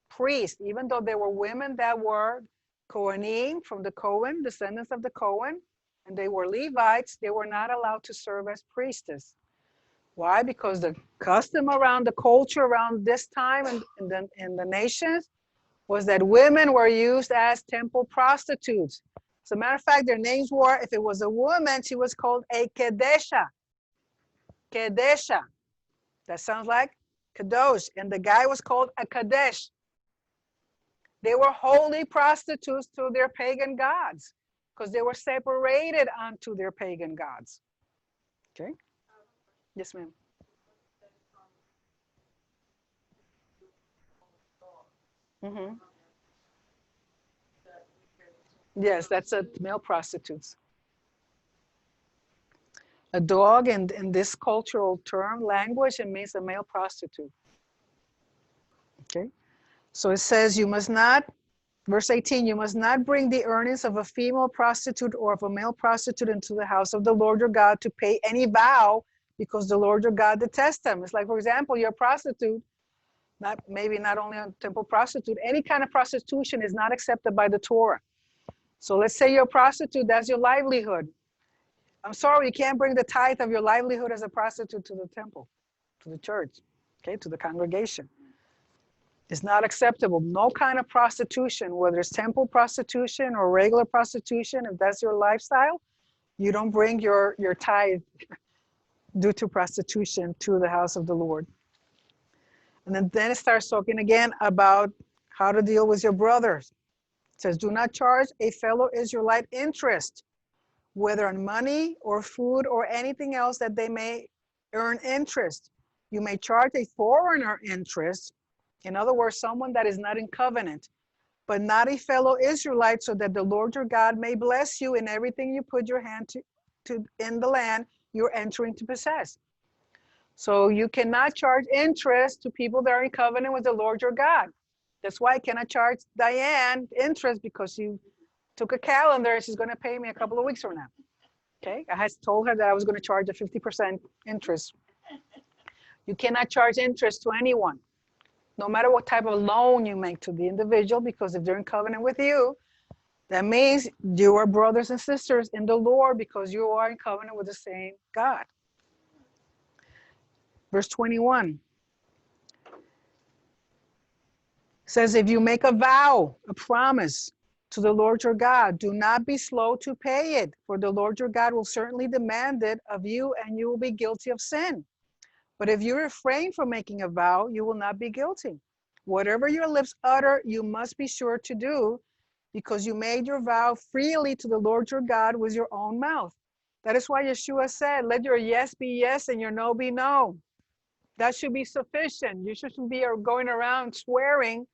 priests, even though there were women that were Kohanim, from the Cohen, descendants of the Cohen, and they were Levites. They were not allowed to serve as priestess. Why? Because the custom around the culture around this time in the nations was that women were used as temple prostitutes. As a matter of fact, their names were, if it was a woman, she was called a Kedesha. Kedesha. That sounds like Kadosh. And the guy was called a Kadesh. They were holy prostitutes to their pagan gods because they were separated unto their pagan gods. Okay? Yes, ma'am. Mm-hmm. Yes, that's a male prostitutes. A dog in this cultural term, language, it means a male prostitute. Okay? So it says you must not, verse 18, you must not bring the earnings of a female prostitute or of a male prostitute into the house of the Lord your God to pay any vow, because the Lord your God detests them. It's like, for example, you're a prostitute, maybe not only a temple prostitute, any kind of prostitution is not accepted by the Torah. So let's say you're a prostitute, that's your livelihood. I'm sorry, you can't bring the tithe of your livelihood as a prostitute to the temple, to the church, okay, to the congregation. It's not acceptable. No kind of prostitution, whether it's temple prostitution or regular prostitution, if that's your lifestyle, you don't bring your tithe due to prostitution to the house of the Lord. And then it starts talking again about how to deal with your brothers. It says, do not charge a fellow Israelite interest, whether on money or food or anything else that they may earn interest. You may charge a foreigner interest, in other words, someone that is not in covenant, but not a fellow Israelite, so that the Lord your God may bless you in everything you put your hand to in the land you're entering to possess. So you cannot charge interest to people that are in covenant with the Lord your God. That's why I cannot charge Diane interest, because she took a calendar and she's going to pay me a couple of weeks from now. Okay, I had told her that I was going to charge a 50% interest. You cannot charge interest to anyone, no matter what type of loan you make to the individual, because if they're in covenant with you, that means you are brothers and sisters in the Lord, because you are in covenant with the same God. Verse 21 says, if you make a vow, a promise to the Lord your God, do not be slow to pay it, for the Lord your God will certainly demand it of you, and you will be guilty of sin. But if you refrain from making a vow, you will not be guilty. Whatever your lips utter, you must be sure to do, because you made your vow freely to the Lord your God with your own mouth. That is why Yeshua said, let your yes be yes and your no be no. That should be sufficient. You shouldn't be going around swearing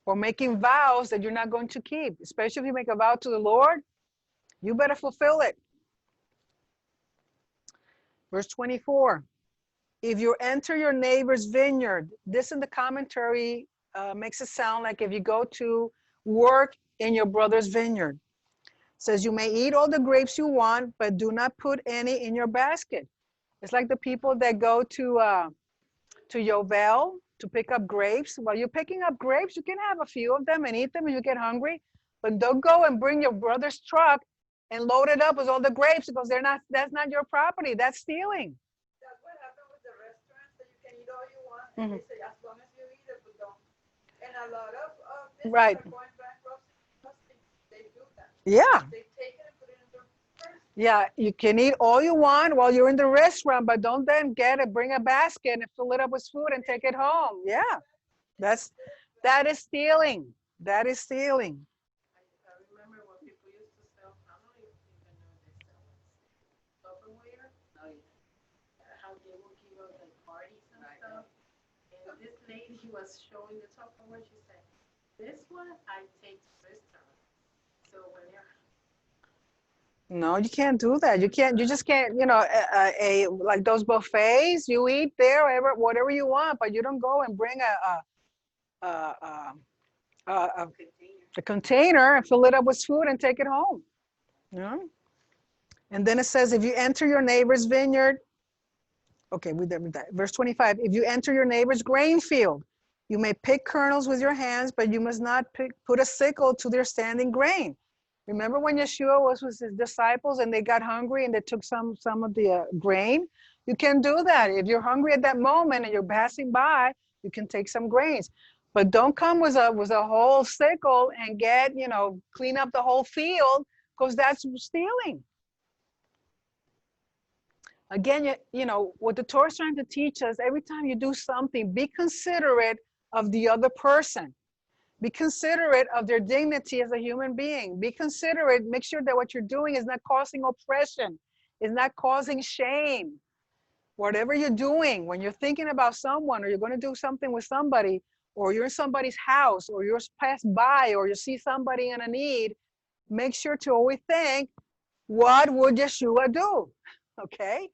or making vows that you're not going to keep. Especially if you make a vow to the Lord, you better fulfill it. Verse 24. If you enter your neighbor's vineyard, this in the commentary makes it sound like if you go to work in your brother's vineyard. It says you may eat all the grapes you want, but do not put any in your basket. It's like the people that go to Yovel to pick up grapes. While you're picking up grapes, you can have a few of them and eat them if you get hungry, but don't go and bring your brother's truck and load it up with all the grapes, because that's not your property. That's stealing. That's what happened with the restaurants, that you can eat all you want, and they say as long as you eat it, but don't. And a lot of businesses Right. are going bankrupt because they do that. Yeah. They take it and put it in their purse. Yeah, you can eat all you want while you're in the restaurant, but don't then bring a basket and fill it up with food and take it home. Yeah, that is stealing. That is stealing. I remember when people used to sell, I don't even know if they sell Tupperware. Oh, yeah. How they will give out like parties and stuff. And this lady was showing the Tupperware. She said, this one I take to restaurants. So when you're No, you can't do that. You just can't, like those buffets, you eat there, whatever you want, but you don't go and bring a container and fill it up with food and take it home. No. And then it says, if you enter your neighbor's vineyard, okay, with that. Verse 25, if you enter your neighbor's grain field, you may pick kernels with your hands, but you must not put a sickle to their standing grain. Remember when Yeshua was with his disciples and they got hungry and they took some of the grain? You can do that. If you're hungry at that moment and you're passing by, you can take some grains. But don't come with a whole sickle and clean up the whole field, because that's stealing. Again, what the Torah is trying to teach us, every time you do something, be considerate of the other person. Be considerate of their dignity as a human being. Be considerate, make sure that what you're doing is not causing oppression, is not causing shame. Whatever you're doing, when you're thinking about someone, or you're going to do something with somebody, or you're in somebody's house, or you're passed by, or you see somebody in a need, make sure to always think, what would Yeshua do? Okay?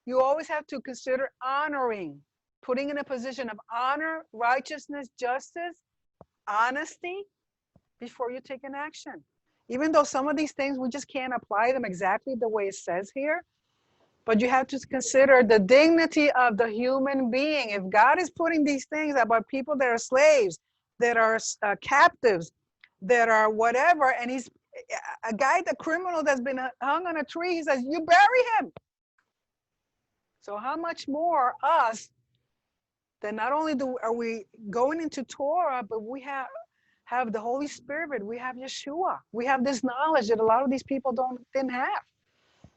You always have to consider honoring, putting in a position of honor, righteousness, justice, honesty before you take an action. Even though some of these things, we just can't apply them exactly the way it says here, but you have to consider the dignity of the human being. If God is putting these things about people that are slaves, that are captives, that are whatever, and a guy, the criminal that's been hung on a tree, he says, you bury him. So how much more us, that not only are we going into Torah, but we have the Holy Spirit, we have Yeshua, we have this knowledge that a lot of these people didn't have.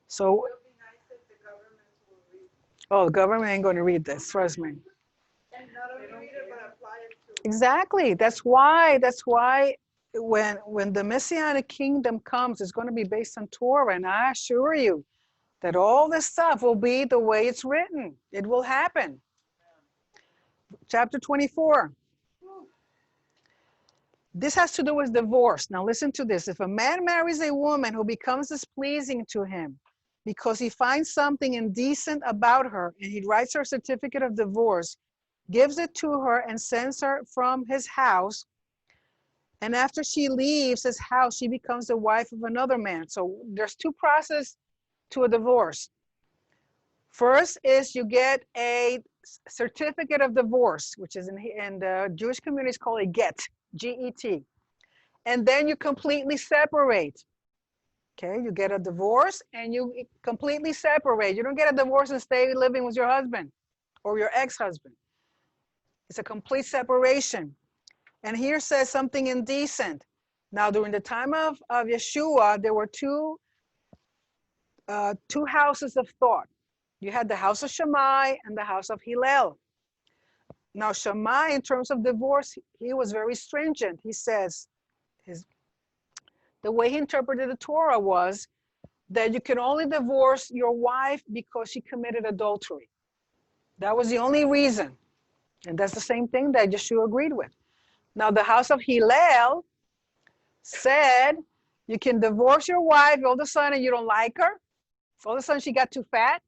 So, It would be nice if the government will read. oh, the government ain't going to read this, trust me. And not only read it, but apply it to. Exactly. That's why when the Messianic kingdom comes, it's going to be based on Torah. And I assure you that all this stuff will be the way it's written. It will happen. Chapter 24. This has to do with divorce. Now listen to this. If a man marries a woman who becomes displeasing to him because he finds something indecent about her and he writes her a certificate of divorce, gives it to her and sends her from his house, and after she leaves his house, she becomes the wife of another man. So there's two processes to a divorce. First is you get a certificate of divorce, which is in the Jewish community is called a get, G-E-T. And then you completely separate. Okay, you get a divorce and you completely separate. You don't get a divorce and stay living with your husband or your ex-husband. It's a complete separation. And here says something indecent. Now, during the time of Yeshua, there were two houses of thought. You had the house of Shammai and the house of Hillel. Now, Shammai, in terms of divorce, he was very stringent. He says, the way he interpreted the Torah was that you can only divorce your wife because she committed adultery. That was the only reason. And that's the same thing that Yeshua agreed with. Now, the house of Hillel said you can divorce your wife all of a sudden you don't like her. All of a sudden she got too fat.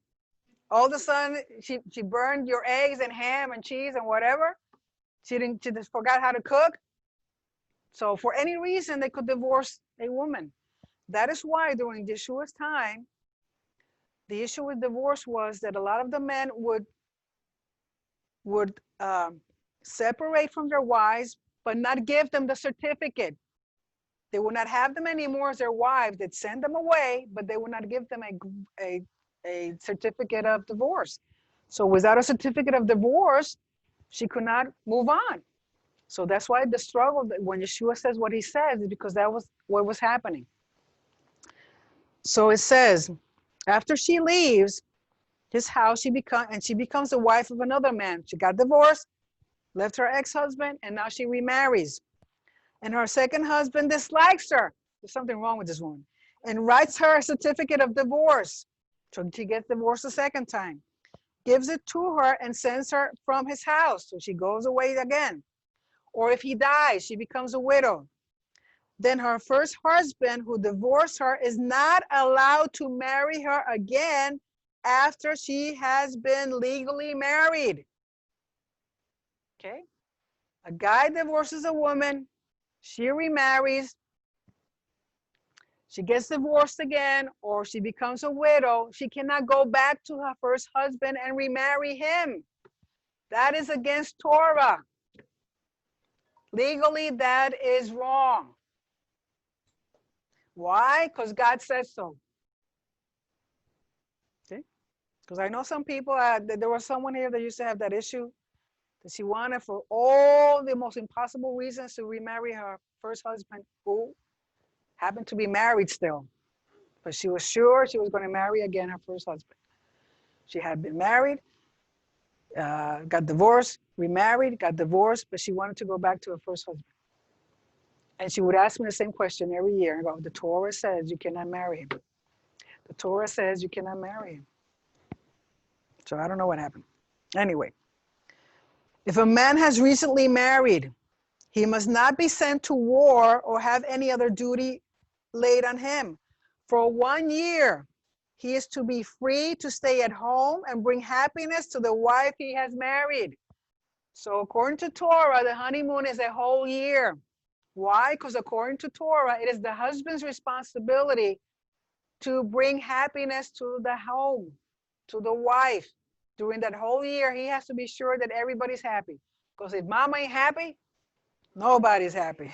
All of a sudden she burned your eggs and ham and cheese and whatever. She just forgot how to cook. So for any reason they could divorce a woman. That is why during Yeshua's time, the issue with divorce was that a lot of the men would separate from their wives, but not give them the certificate. They would not have them anymore as their wives. They'd send them away, but they would not give them a certificate of divorce. So without a certificate of divorce, she could not move on. So that's why the struggle, when Yeshua says what he says, is because that was what was happening. So it says, after she leaves his house, she becomes the wife of another man. She got divorced, left her ex-husband, and now she remarries. And her second husband dislikes her. There's something wrong with this woman. And writes her a certificate of divorce. So she gets divorced a second time. Gives it to her and sends her from his house. So she goes away again. Or if he dies, she becomes a widow. Then her first husband who divorced her is not allowed to marry her again after she has been legally married. Okay? A guy divorces a woman. She remarries, she gets divorced again, or she becomes a widow. She cannot go back to her first husband and remarry him. That is against Torah. Legally, that is wrong. Why? Because God says so. Okay? Because I know some people, there was someone here that used to have that issue, that she wanted for all the most impossible reasons to remarry her first husband, who happened to be married still, but she was sure she was going to marry again her first husband. She had been married, got divorced, remarried, got divorced, but she wanted to go back to her first husband. And she would ask me the same question every year. And go, the Torah says you cannot marry him. The Torah says you cannot marry him. So I don't know what happened. Anyway, if a man has recently married, he must not be sent to war or have any other duty laid on him. For 1 year, he is to be free to stay at home and bring happiness to the wife he has married. So according to Torah, the honeymoon is a whole year. Why? Because according to Torah, it is the husband's responsibility to bring happiness to the home, to the wife. During that whole year, he has to be sure that everybody's happy. Because if mama ain't happy, nobody's happy.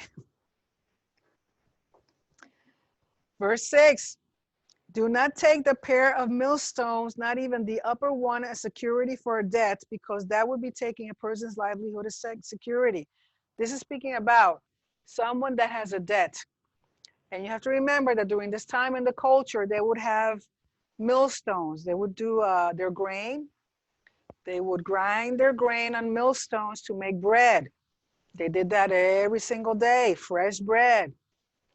Verse 6. Do not take the pair of millstones, not even the upper one, as security for a debt, because that would be taking a person's livelihood as security. This is speaking about someone that has a debt. And you have to remember that during this time in the culture, they would have millstones. They would do their grain. They would grind their grain on millstones to make bread. They did that every single day, fresh bread,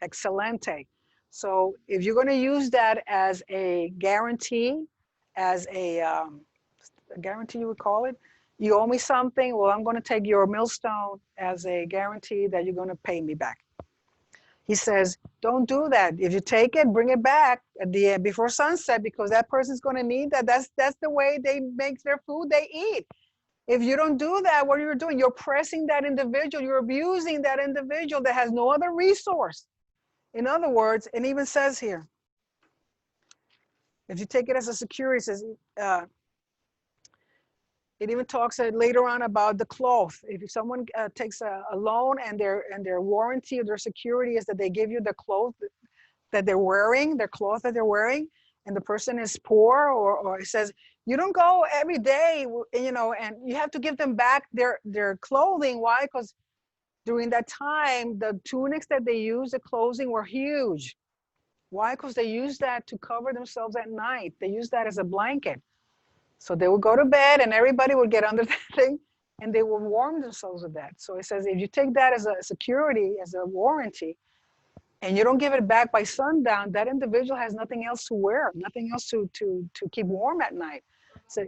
excelente. So if you're going to use that as a guarantee, as a guarantee you would call it, you owe me something, well, I'm going to take your millstone as a guarantee that you're going to pay me back. He says, don't do that. If you take it, bring it back at the before sunset, because that person's going to need that. That's the way they make their food they eat. If you don't do that, what you're doing, you're pressing that individual, you're abusing that individual that has no other resource. In other words, it even says here, if you take it as a security, it says, it even talks later on about the cloth. If someone takes a loan and their warranty or their security is that they give you the clothes that they're wearing, their cloth that they're wearing, and the person is poor, or it says, you don't go every day, you know, and you have to give them back their clothing. Why? Because during that time, the tunics that they used, the clothing were huge. Why? Because they used that to cover themselves at night. They used that as a blanket. So they would go to bed and everybody would get under that thing and they would warm themselves with that. So it says, if you take that as a security, as a warranty, and you don't give it back by sundown, that individual has nothing else to wear, nothing else to keep warm at night. So,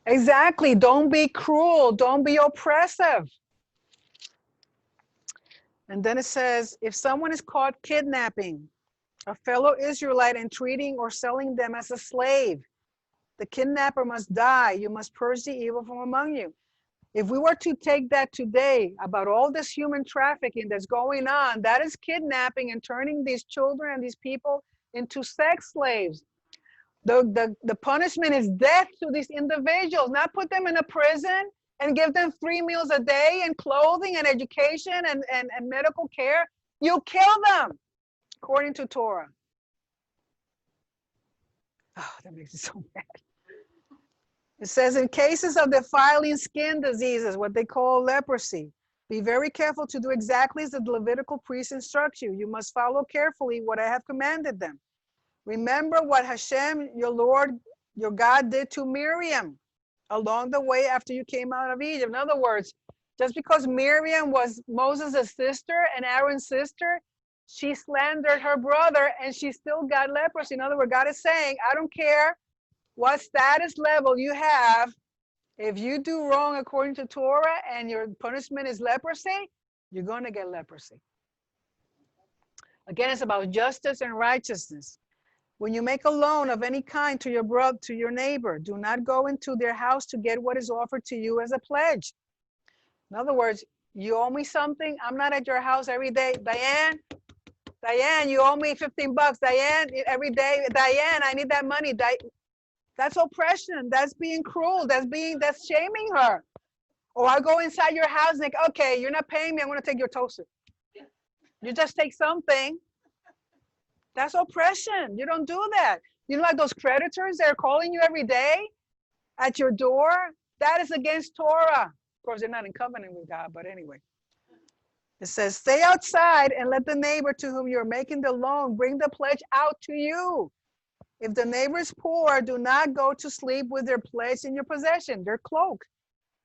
exactly. Don't be cruel. Don't be oppressive. And then it says, if someone is caught kidnapping a fellow Israelite and treating or selling them as a slave, the kidnapper must die. You must purge the evil from among you. If we were to take that today about all this human trafficking that's going on, that is kidnapping and turning these children and these people into sex slaves. The punishment is death to these individuals, not put them in a prison and give them 3 meals a day and clothing and education and medical care. You kill them according to Torah. Oh, that makes me so mad. It says, in cases of defiling skin diseases, what they call leprosy, be very careful to do exactly as the Levitical priest instructs you. You must follow carefully what I have commanded them. Remember what Hashem, your Lord, your God, did to Miriam along the way after you came out of Egypt. In other words, just because Miriam was Moses' sister and Aaron's sister, she slandered her brother and she still got leprosy. In other words, God is saying, I don't care what status level you have, if you do wrong according to Torah and your punishment is leprosy, you're going to get leprosy. Again, it's about justice and righteousness. When you make a loan of any kind to your brother, to your neighbor, do not go into their house to get what is offered to you as a pledge. In other words, you owe me something. I'm not at your house every day. Diane, you owe me 15 bucks. Diane, every day. Diane, I need that money. That's oppression. That's being cruel. That's shaming her. Or I go inside your house and like, okay, you're not paying me. I'm going to take your toaster. You just take something. That's oppression. You don't do that. You know, like those creditors, they're calling you every day at your door. That is against Torah. Of course, they're not in covenant with God, but anyway. It says, stay outside and let the neighbor to whom you're making the loan bring the pledge out to you. If the neighbor is poor, do not go to sleep with their pledge in your possession, their cloak.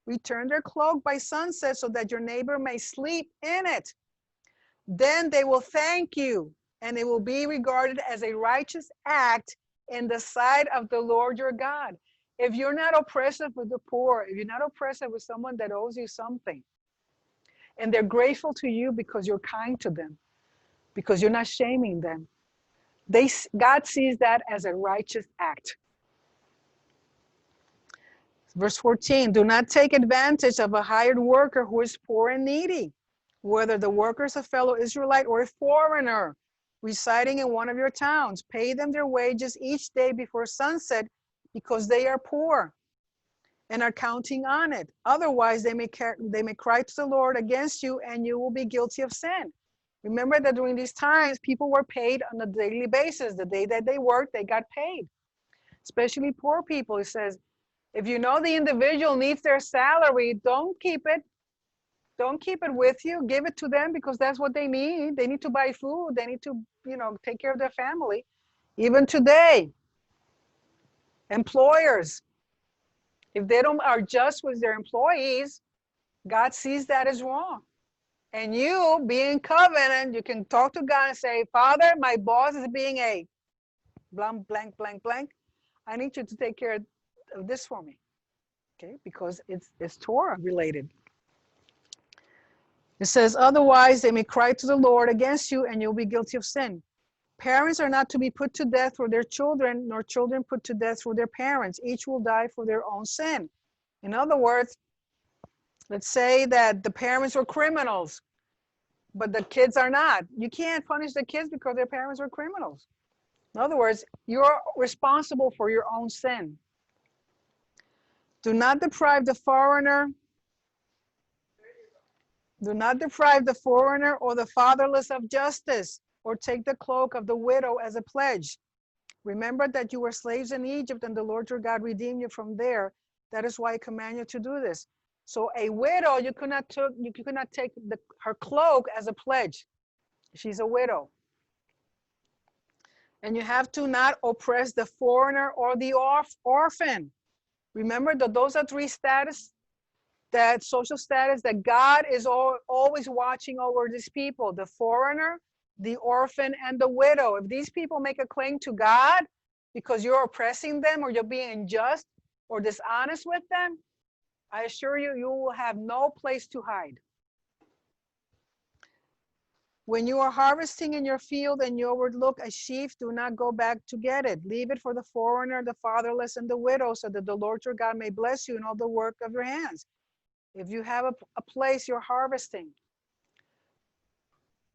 Return their cloak by sunset so that your neighbor may sleep in it. Then they will thank you, and it will be regarded as a righteous act in the sight of the Lord your God. If you're not oppressive with the poor, if you're not oppressive with someone that owes you something, and they're grateful to you because you're kind to them, because you're not shaming them, God sees that as a righteous act. Verse 14, do not take advantage of a hired worker who is poor and needy, whether the worker is a fellow Israelite or a foreigner residing in one of your towns. Pay them their wages each day before sunset because they are poor and are counting on it. Otherwise, they may cry to the Lord against you and you will be guilty of sin. Remember that during these times, people were paid on a daily basis. The day that they worked, they got paid, especially poor people. It says, if you know the individual needs their salary, don't keep it. Don't keep it with you. Give it to them because that's what they need. They need to buy food. They need to, take care of their family. Even today, employers, if they don't are just with their employees, God sees that as wrong. And you, being covenant, you can talk to God and say, Father, my boss is being a blank, blank, blank, blank. I need you to take care of this for me. Okay, because it's Torah related. It says, otherwise they may cry to the Lord against you and you'll be guilty of sin. Parents are not to be put to death for their children, nor children put to death for their parents. Each will die for their own sin. In other words, let's say that the parents were criminals, but the kids are not. You can't punish the kids because their parents were criminals. In other words, you're responsible for your own sin. Do not deprive the foreigner. Do not deprive the foreigner or the fatherless of justice, or take the cloak of the widow as a pledge. Remember that you were slaves in Egypt and the Lord your God redeemed you from there. That is why I command you to do this. So a widow, you could not take her cloak as a pledge. She's a widow. And you have to not oppress the foreigner or the orphan. Remember that those are three status, that social status that God is always watching over these people: the foreigner, the orphan, and the widow. If these people make a claim to God because you're oppressing them or you're being unjust or dishonest with them, I assure you, you will have no place to hide. When you are harvesting in your field and you overlook a sheaf, do not go back to get it. Leave it for the foreigner, the fatherless, and the widow, so that the Lord your God may bless you in all the work of your hands. If you have a place you're harvesting,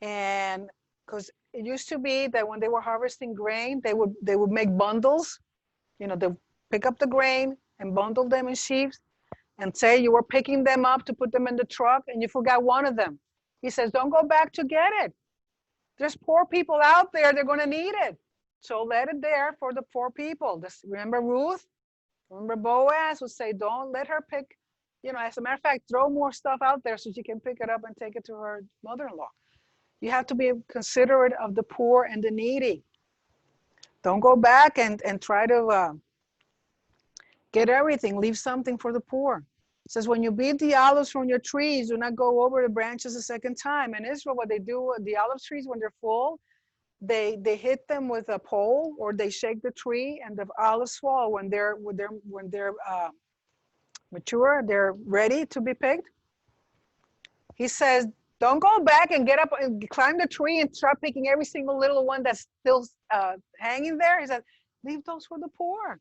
and because it used to be that when they were harvesting grain, they would make bundles. They pick up the grain and bundle them in sheaves, and say you were picking them up to put them in the truck, and you forgot one of them. He says, don't go back to get it. There's poor people out there, they're going to need it. So let it there for the poor people. Remember Ruth? Remember Boaz would say, don't let her pick, as a matter of fact, throw more stuff out there so she can pick it up and take it to her mother-in-law. You have to be considerate of the poor and the needy. Don't go back and try to get everything. Leave something for the poor. It says, when you beat the olives from your trees, do not go over the branches a second time. In Israel, what they do, the olive trees, when they're full, they hit them with a pole, or they shake the tree, and the olives fall. When they're mature, they're ready to be picked. He says, don't go back and get up and climb the tree and start picking every single little one that's still hanging there. He says, leave those for the poor.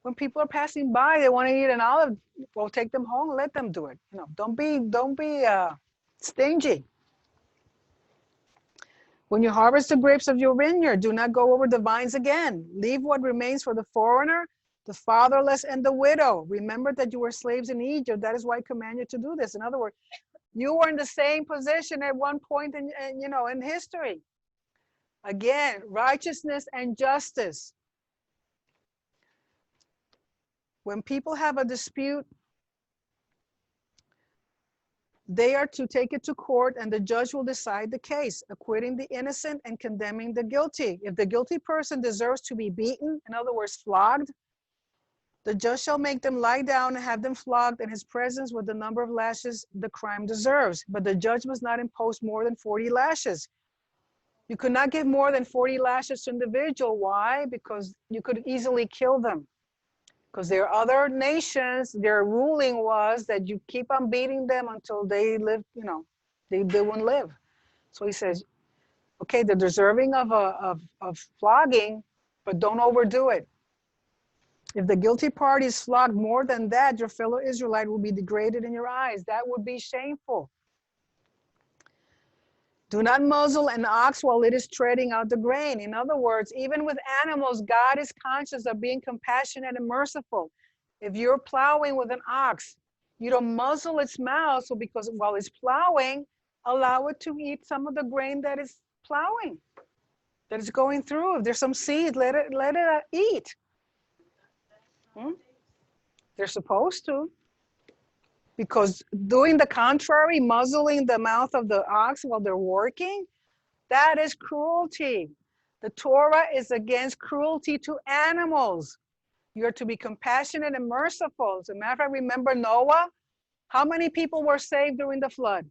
When people are passing by, they want to eat an olive, well, take them home and let them do it. Don't be stingy. When you harvest the grapes of your vineyard, do not go over the vines again. Leave what remains for the foreigner, the fatherless, and the widow. Remember that you were slaves in Egypt. That is why I command you to do this. In other words, you were in the same position at one point in history. Again, righteousness and justice. When people have a dispute, they are to take it to court, and the judge will decide the case, acquitting the innocent and condemning the guilty. If the guilty person deserves to be beaten, in other words, flogged, the judge shall make them lie down and have them flogged in his presence with the number of lashes the crime deserves. But the judge must not impose more than 40 lashes. You could not give more than 40 lashes to an individual. Why? Because you could easily kill them. Because there are other nations, their ruling was that you keep on beating them until they live, they won't live. So he says, okay, they're deserving of flogging, but don't overdo it. If the guilty party is flogged more than that, your fellow Israelite will be degraded in your eyes. That would be shameful. Do not muzzle an ox while it is treading out the grain. In other words, even with animals, God is conscious of being compassionate and merciful. If you're plowing with an ox, you don't muzzle its mouth, so because while it's plowing, allow it to eat some of the grain that is plowing, that is going through. If there's some seed, let it eat. Hmm? They're supposed to. Because doing the contrary, muzzling the mouth of the ox while they're working, that is cruelty. The Torah is against cruelty to animals. You're to be compassionate and merciful. As a matter of fact, remember Noah? How many people were saved during the flood?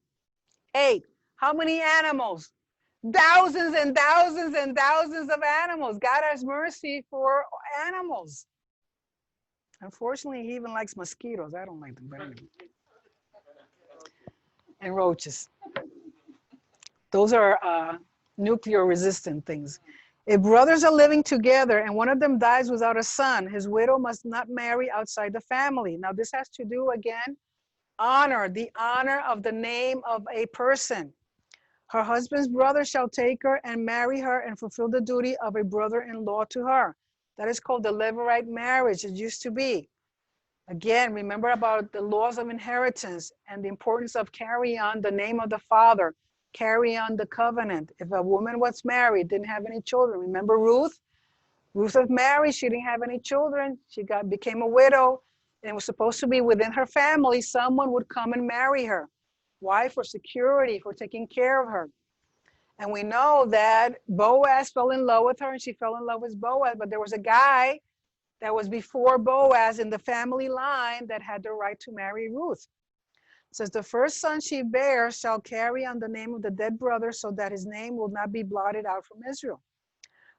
8. How many animals? Thousands and thousands and thousands of animals. God has mercy for animals. Unfortunately, he even likes mosquitoes. I don't like them, but anyway. And roaches. Those are nuclear resistant things. If brothers are living together and one of them dies without a son, his widow must not marry outside the family. Now this has to do, again, honor, the honor of the name of a person. Her husband's brother shall take her and marry her and fulfill the duty of a brother-in-law to her. That is called the Levirate marriage. It used to be. Again, remember about the laws of inheritance and the importance of carrying on the name of the father, carry on the covenant. If a woman was married, didn't have any children, remember Ruth? Ruth was married, she didn't have any children. She became a widow, and it was supposed to be within her family, someone would come and marry her. Why? For security, for taking care of her. And we know that Boaz fell in love with her and she fell in love with Boaz, but there was a guy that was before Boaz in the family line that had the right to marry Ruth. It says, the first son she bears shall carry on the name of the dead brother so that his name will not be blotted out from Israel.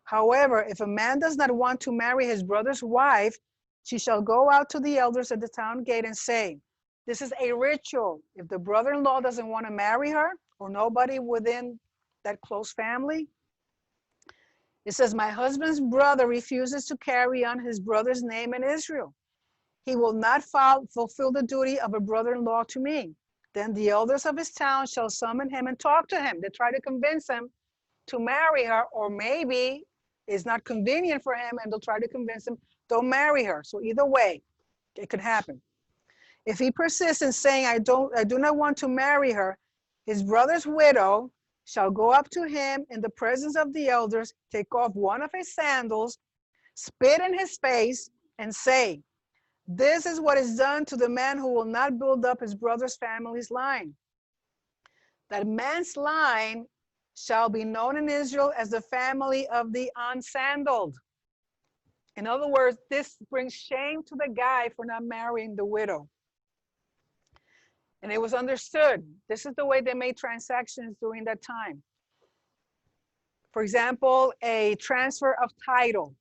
However, if a man does not want to marry his brother's wife, she shall go out to the elders at the town gate and say, this is a ritual. If the brother-in-law doesn't want to marry her or nobody within that close family, it says, my husband's brother refuses to carry on his brother's name in Israel. He will not fulfill the duty of a brother-in-law to me. Then the elders of his town shall summon him and talk to him. They try to convince him to marry her, or maybe it's not convenient for him and they'll try to convince him, don't marry her. So either way, it could happen. If he persists in saying, I do not want to marry her, his brother's widow shall go up to him in the presence of the elders, take off one of his sandals, spit in his face, and say, this is what is done to the man who will not build up his brother's family's line. That man's line shall be known in Israel as the family of the unsandaled. In other words, this brings shame to the guy for not marrying the widow. And it was understood. This is the way they made transactions during that time. For example, a transfer of title.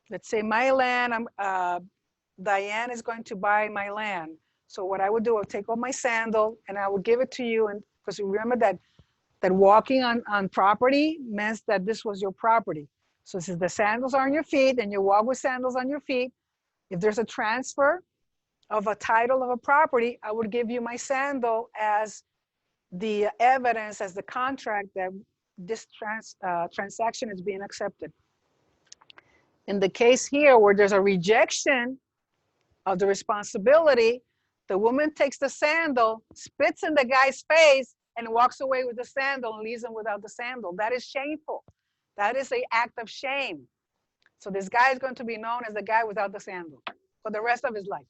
Let's say my land, Diane is going to buy my land. So what I would do, I would take off my sandal and I would give it to you. And because remember that walking on property meant that this was your property. So since the sandals are on your feet and you walk with sandals on your feet, if there's a transfer of a title of a property, I would give you my sandal as the evidence, as the contract that this transaction is being accepted. In the case here where there's a rejection of the responsibility, the woman takes the sandal, spits in the guy's face, and walks away with the sandal and leaves him without the sandal. That is shameful. That is an act of shame. So this guy is going to be known as the guy without the sandal for the rest of his life.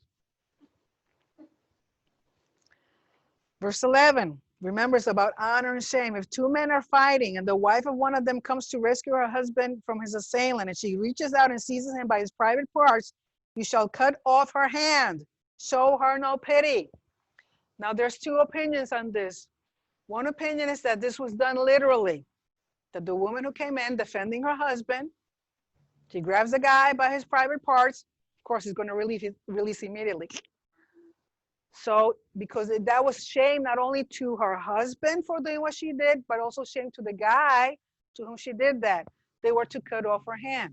Verse 11, remember, it's about honor and shame. If two men are fighting and the wife of one of them comes to rescue her husband from his assailant and she reaches out and seizes him by his private parts, you shall cut off her hand. Show her no pity. Now there's two opinions on this. One opinion is that this was done literally, that the woman who came in defending her husband, she grabs the guy by his private parts. Of course, he's going to release immediately. So because that was shame not only to her husband for doing what she did, but also shame to the guy to whom she did that. They were to cut off her hand.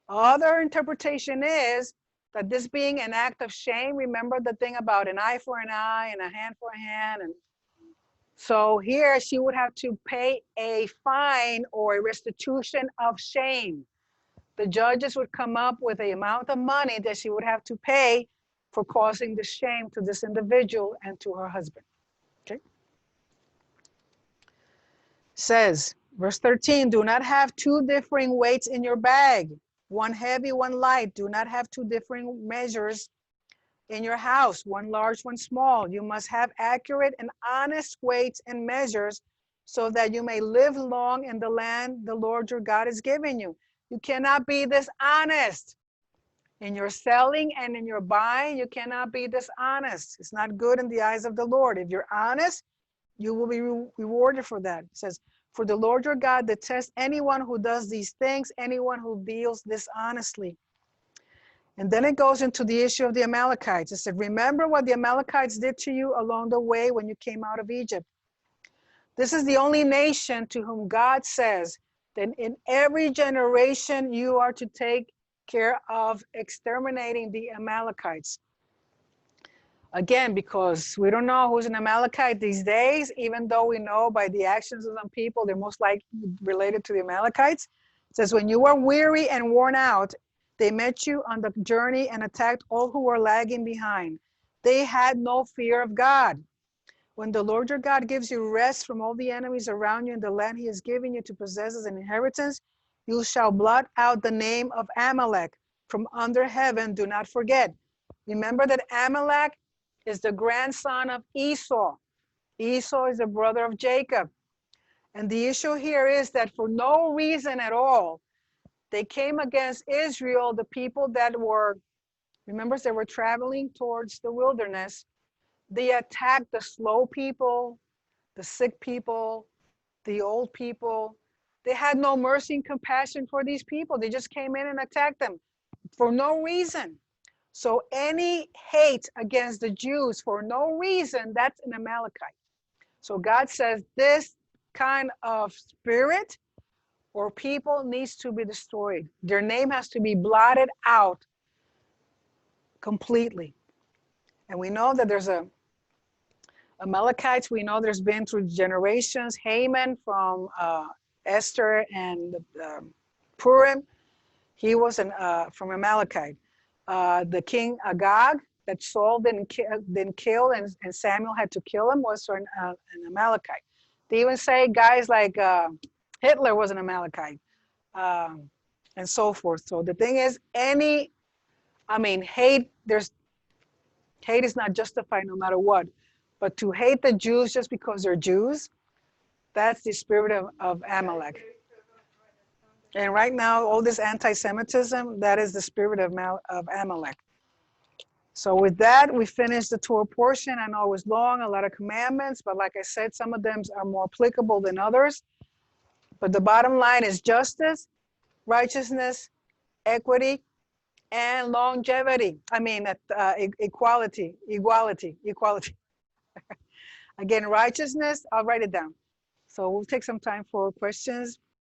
Other interpretation is that this being an act of shame, remember the thing about an eye for an eye and a hand for a hand. And so here she would have to pay a fine or a restitution of shame. The judges would come up with the amount of money that she would have to pay for causing the shame to this individual and to her husband. Okay. says, verse 13, do not have two differing weights in your bag, one heavy, one light. Do not have two differing measures in your house, one large, one small. You must have accurate and honest weights and measures so that you may live long in the land the Lord your God is giving you. You cannot be dishonest in your selling and in your buying. You cannot be dishonest. It's not good in the eyes of the Lord. If you're honest, you will be rewarded for that. It says, for the Lord your God detests anyone who does these things, anyone who deals dishonestly. And then it goes into the issue of the Amalekites. It said, remember what the Amalekites did to you along the way when you came out of Egypt. This is the only nation to whom God says that in every generation you are to take care of exterminating the Amalekites. Again, because we don't know who's an Amalekite these days, even though we know by the actions of some people, they're most likely related to the Amalekites. It says, when you were weary and worn out, they met you on the journey and attacked all who were lagging behind. They had no fear of God. When the Lord your God gives you rest from all the enemies around you in the land he has given you to possess as an inheritance, you shall blot out the name of Amalek from under heaven. Do not forget. Remember that Amalek is the grandson of Esau. Esau is the brother of Jacob. And the issue here is that for no reason at all, they came against Israel, the people that were, remember, they were traveling towards the wilderness. They attacked the slow people, the sick people, the old people. They had no mercy and compassion for these people. They just came in and attacked them for no reason. So any hate against the Jews for no reason, that's an Amalekite. So God says this kind of spirit or people needs to be destroyed. Their name has to be blotted out completely. And we know that there's Amalekites, we know there's been through generations. Haman from Esther and Purim, he was from Amalekite. The king Agag that Saul didn't kill and Samuel had to kill him was an Amalekite. They even say guys like Hitler was an Amalekite, and so forth. So the thing is, hate, hate is not justified no matter what. But to hate the Jews just because they're Jews, that's the spirit of Amalek. And right now, all this anti-Semitism, that is the spirit of Amalek. So with that, we finished the Torah portion. I know it was long, a lot of commandments, but like I said, some of them are more applicable than others. But the bottom line is justice, righteousness, equity, and longevity. Equality. Again, righteousness, I'll write it down. So we'll take some time for questions.